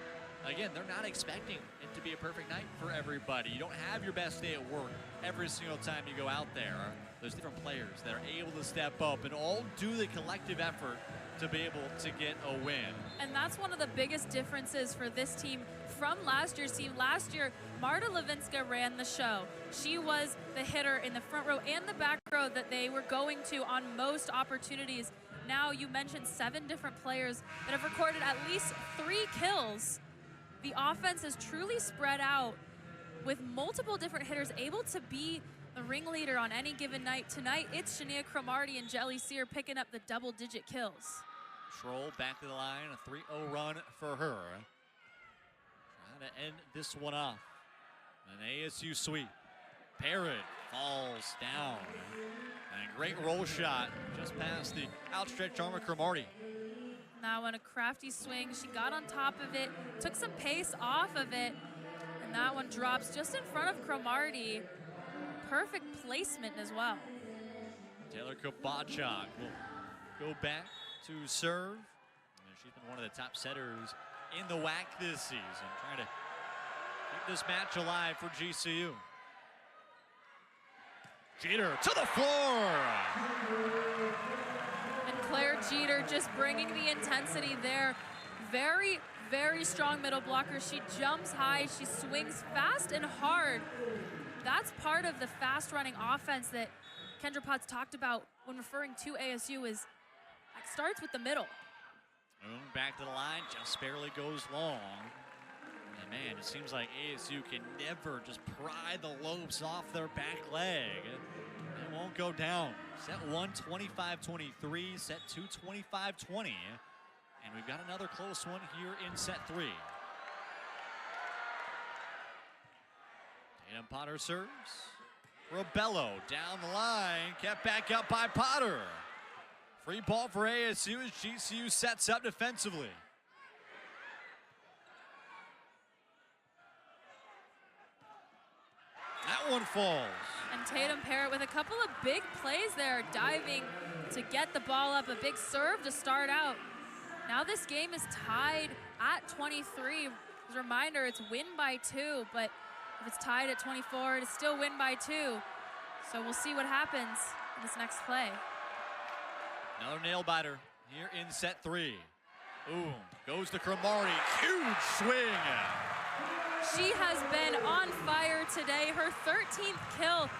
again, they're not expecting it to be a perfect night for everybody. You don't have your best day at work every single time you go out there. There's different players that are able to step up and all do the collective effort to be able to get a win. And that's one of the biggest differences for this team from last year's team. Last year, Marta Levinska ran the show. She was the hitter in the front row and the back row that they were going to on most opportunities. Now you mentioned 7 different players that have recorded at least 3 kills. The offense is truly spread out with multiple different hitters able to be the ringleader on any given night. Tonight, it's Shania Cromartie and Jelly Sear picking up the double-digit kills. Schroll back to the line, a 3-0 run for her. Trying to end this one off. An ASU sweep. Parrott falls down. And a great roll shot just past the outstretched arm of Cromartie. Now on a crafty swing, she got on top of it, took some pace off of it, and that one drops just in front of Cromartie. Perfect placement as well. Taylor Kabachak will go back to serve. And she's been one of the top setters in the WAC this season, trying to keep this match alive for GCU. Jeter to the floor. And Claire Jeter just bringing the intensity there. Very, very strong middle blocker. She jumps high, she swings fast and hard. That's part of the fast running offense that Kendra Potts talked about when referring to ASU is it starts with the middle. Back to the line, just barely goes long. And man, it seems like ASU can never just pry the lopes off their back leg. They won't. don't go down. Set 1, 25-23. Set 2, 25-20. And we've got another close one here in set 3. Tatum Potter serves. Robello down the line, kept back up by Potter. Free ball for ASU as GCU sets up defensively. That one falls. And Tatum Parrott with a couple of big plays there, diving to get the ball up, a big serve to start out. Now this game is tied at 23. As a reminder, it's win by 2, but if it's tied at 24, it's still win by 2. So we'll see what happens in this next play. Another nail biter here in set 3. Ooh, goes to Cromartie, huge swing. She has been on fire today, her 13th kill.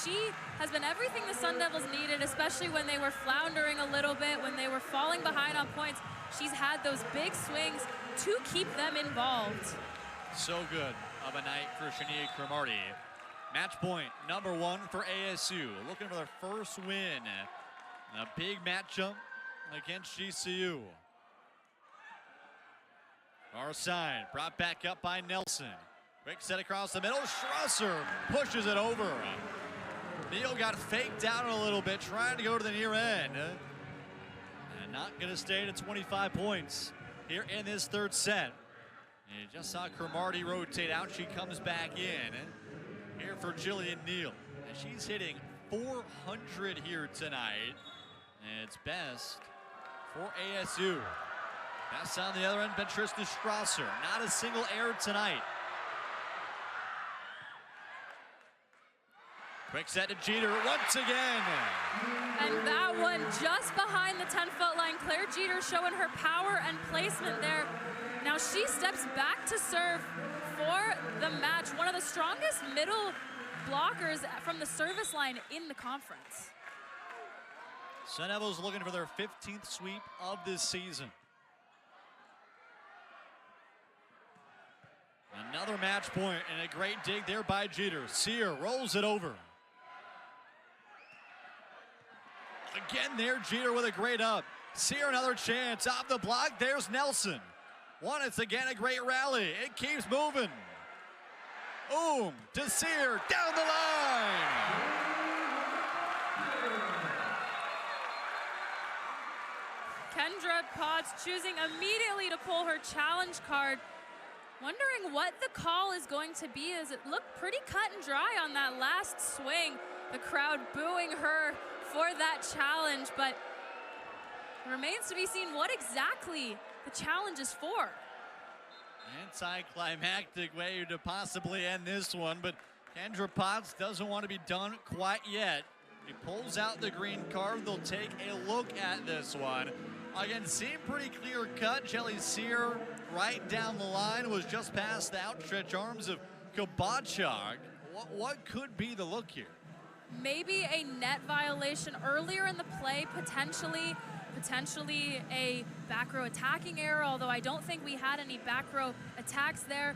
She has been everything the Sun Devils needed, especially when they were floundering a little bit, when they were falling behind on points. She's had those big swings to keep them involved. So good of a night for Shania Cromartie. Match point number 1 for ASU, looking for their first win. A big matchup against GCU. Far side, brought back up by Nelson. Quick set across the middle, Schrusser pushes it over. Neal got faked out a little bit, trying to go to the near end. And not gonna stay to 25 points here in this third set. And you just saw Cromartie rotate out, she comes back in. Here for Jillian Neal. And she's hitting 400 here tonight. And it's best for ASU. Best on the other end, Trista Strasser. Not a single error tonight. Quick set to Jeter once again. And that one just behind the 10-foot line. Claire Jeter showing her power and placement there. Now she steps back to serve for the match. One of the strongest middle blockers from the service line in the conference. Sun Devils looking for their 15th sweep of this season. Another match point and a great dig there by Jeter. Sear rolls it over. Again there, Jeter with a great up. Sear another chance off the block. There's Nelson. It's again a great rally. It keeps moving. Boom to Sear down the line. Kendra Potts choosing immediately to pull her challenge card. Wondering what the call is going to be, as it looked pretty cut and dry on that last swing. The crowd booing her for that challenge, but it remains to be seen what exactly the challenge is for. Anticlimactic way to possibly end this one, but Kendra Potts doesn't want to be done quite yet. He pulls out the green card. They'll take a look at this one. Again, seemed pretty clear cut. Jelly Sear right down the line, was just past the outstretched arms of Kabachak. What could be the look here? Maybe a net violation earlier in the play, potentially a back row attacking error, although I don't think we had any back row attacks there.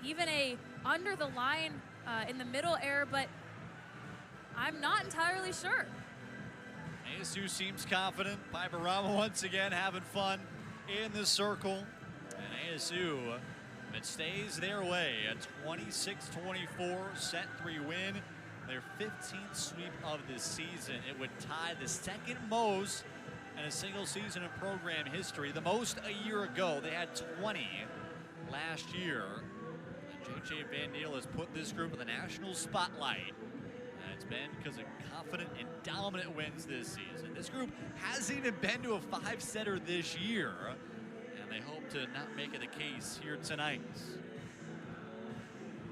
Even a under the line in the middle error, but I'm not entirely sure. ASU seems confident. Piper Rama once again having fun in the circle. And ASU, it stays their way. A 26-24 set 3 win. Their 15th sweep of this season. It would tie the second most in a single season in program history. The most a year ago. They had 20 last year. And JJ Van Niel has put this group in the national spotlight. And it's been because of confident and dominant wins this season. This group hasn't even been to a 5-setter this year. And they hope to not make it the case here tonight.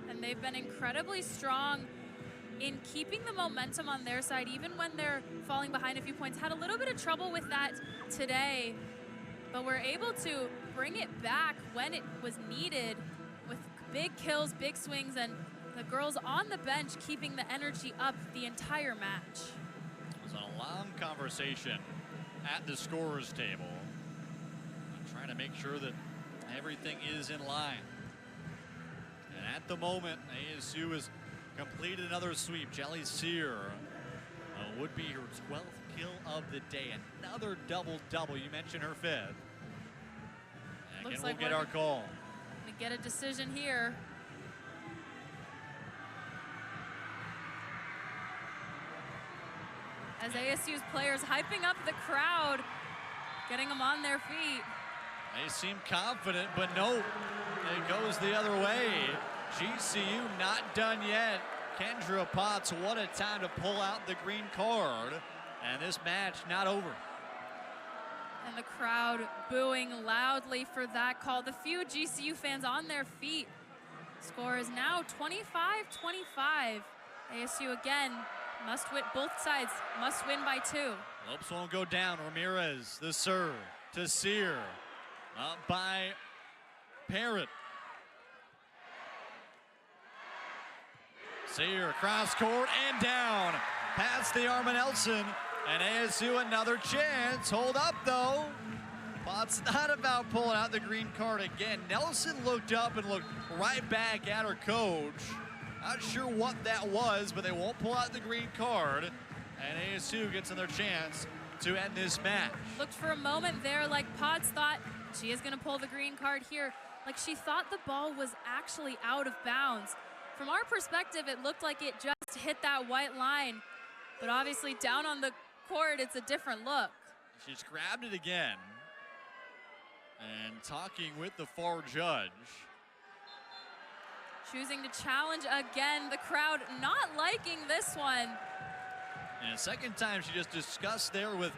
And they've been incredibly strong in keeping the momentum on their side, even when they're falling behind a few points. Had a little bit of trouble with that today, but we're able to bring it back when it was needed with big kills, big swings, and the girls on the bench keeping the energy up the entire match. It was a long conversation at the scorer's table, trying to make sure that everything is in line. And at the moment, ASU has completed another sweep. Jelly Sear would be her 12th kill of the day. Another double-double. You mentioned her 5th. And Looks again, like we'll get our call. We get a decision here. As ASU's players hyping up the crowd, getting them on their feet. They seem confident, but nope, it goes the other way. GCU not done yet. Kendra Potts, what a time to pull out the green card. And this match not over. And the crowd booing loudly for that call. The few GCU fans on their feet. Score is now 25-25. ASU again must win, both sides must win by 2. Hopes won't go down. Ramirez, the serve to Sear. Up by Parrott. Sear cross court and down. Past the arm of Nelson. And ASU another chance. Hold up though. Potts not about pulling out the green card again. Nelson looked up and looked right back at her coach. Not sure what that was, but they won't pull out the green card. And ASU gets another chance to end this match. Looked for a moment there like Potts thought she is gonna pull the green card here. Like she thought the ball was actually out of bounds. From our perspective, it looked like it just hit that white line. But obviously down on the court, it's a different look. She's grabbed it again. And talking with the far judge. Choosing to challenge again. The crowd not liking this one. And a second time she just discussed there with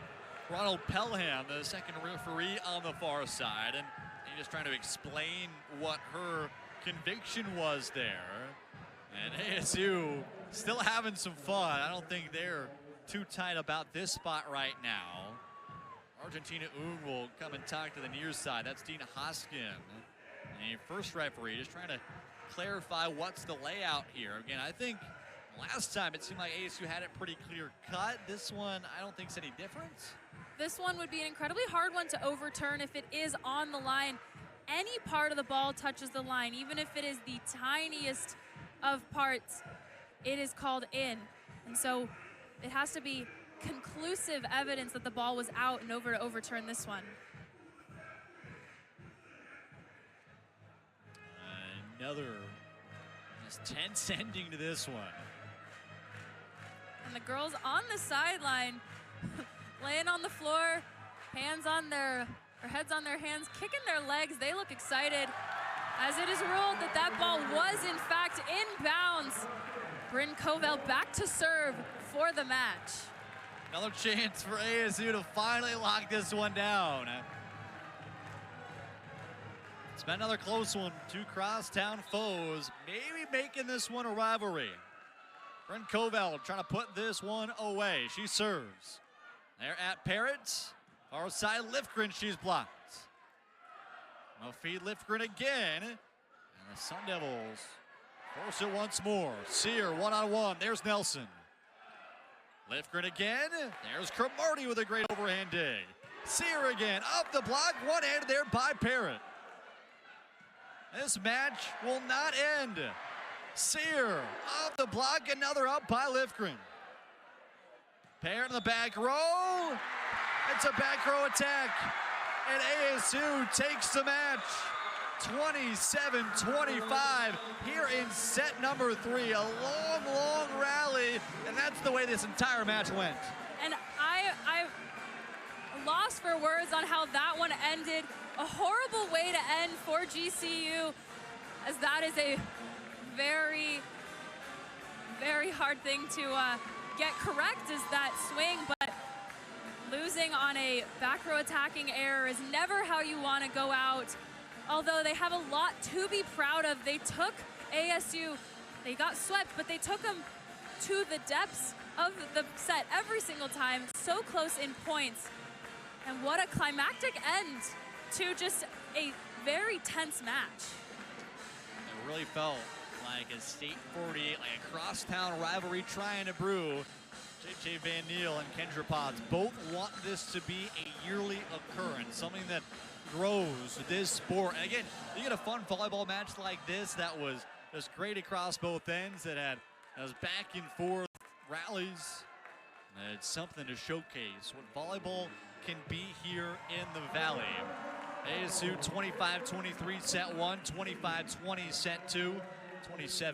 Ronald Pelham, the second referee on the far side. And he just trying to explain what her conviction was there. And ASU still having some fun. I don't think they're too tight about this spot right now. Argentina Oong will come and talk to the near side. That's Dina Hoskin, the first referee, just trying to clarify what's the layout here. Again, I think last time it seemed like ASU had it pretty clear cut. This one, I don't think it's any difference. This one would be an incredibly hard one to overturn if it is on the line. Any part of the ball touches the line, even if it is the tiniest of parts, it is called in. And so it has to be conclusive evidence that the ball was out in order to overturn this one. Another just tense ending to this one. And the girls on the sideline, laying on the floor, hands on their, or heads on their hands, kicking their legs. They look excited as it is ruled that that ball was in fact inbounds. Bryn Covell back to serve for the match. Another chance for ASU to finally lock this one down. It's been another close one. Two crosstown foes, maybe making this one a rivalry. Bryn Covell trying to put this one away. She serves. They're at Parrott. Far side Lifgren, she's blocked. No feed Lifgren again. And the Sun Devils force it once more. Sear one-on-one. There's Nelson. Lifgren again. There's Cromartie with a great overhand dig. Sear again. Up the block. One-handed there by Parrott. This match will not end. Sear off the block. Another up by Lifgren. Parrott in the back row. It's a back row attack. And ASU takes the match. 27-25 here in set number 3. A long, long rally, and that's the way this entire match went. And I lost for words on how that one ended. A horrible way to end for GCU, as that is a very, very hard thing to get correct, is that swing, but losing on a back row attacking error is never how you want to go out. Although they have a lot to be proud of. They took ASU, they got swept, but they took them to the depths of the set every single time, so close in points. And what a climactic end to just a very tense match. It really felt like a state 48, like a crosstown rivalry trying to brew. JJ Van Niel and Kendra Potts both want this to be a yearly occurrence, something that grows this sport. And again, you get a fun volleyball match like this that was just great across both ends, that had those back and forth rallies. It's something to showcase what volleyball can be here in the Valley. ASU 25-23 set 1, 25-20 set 2, 27.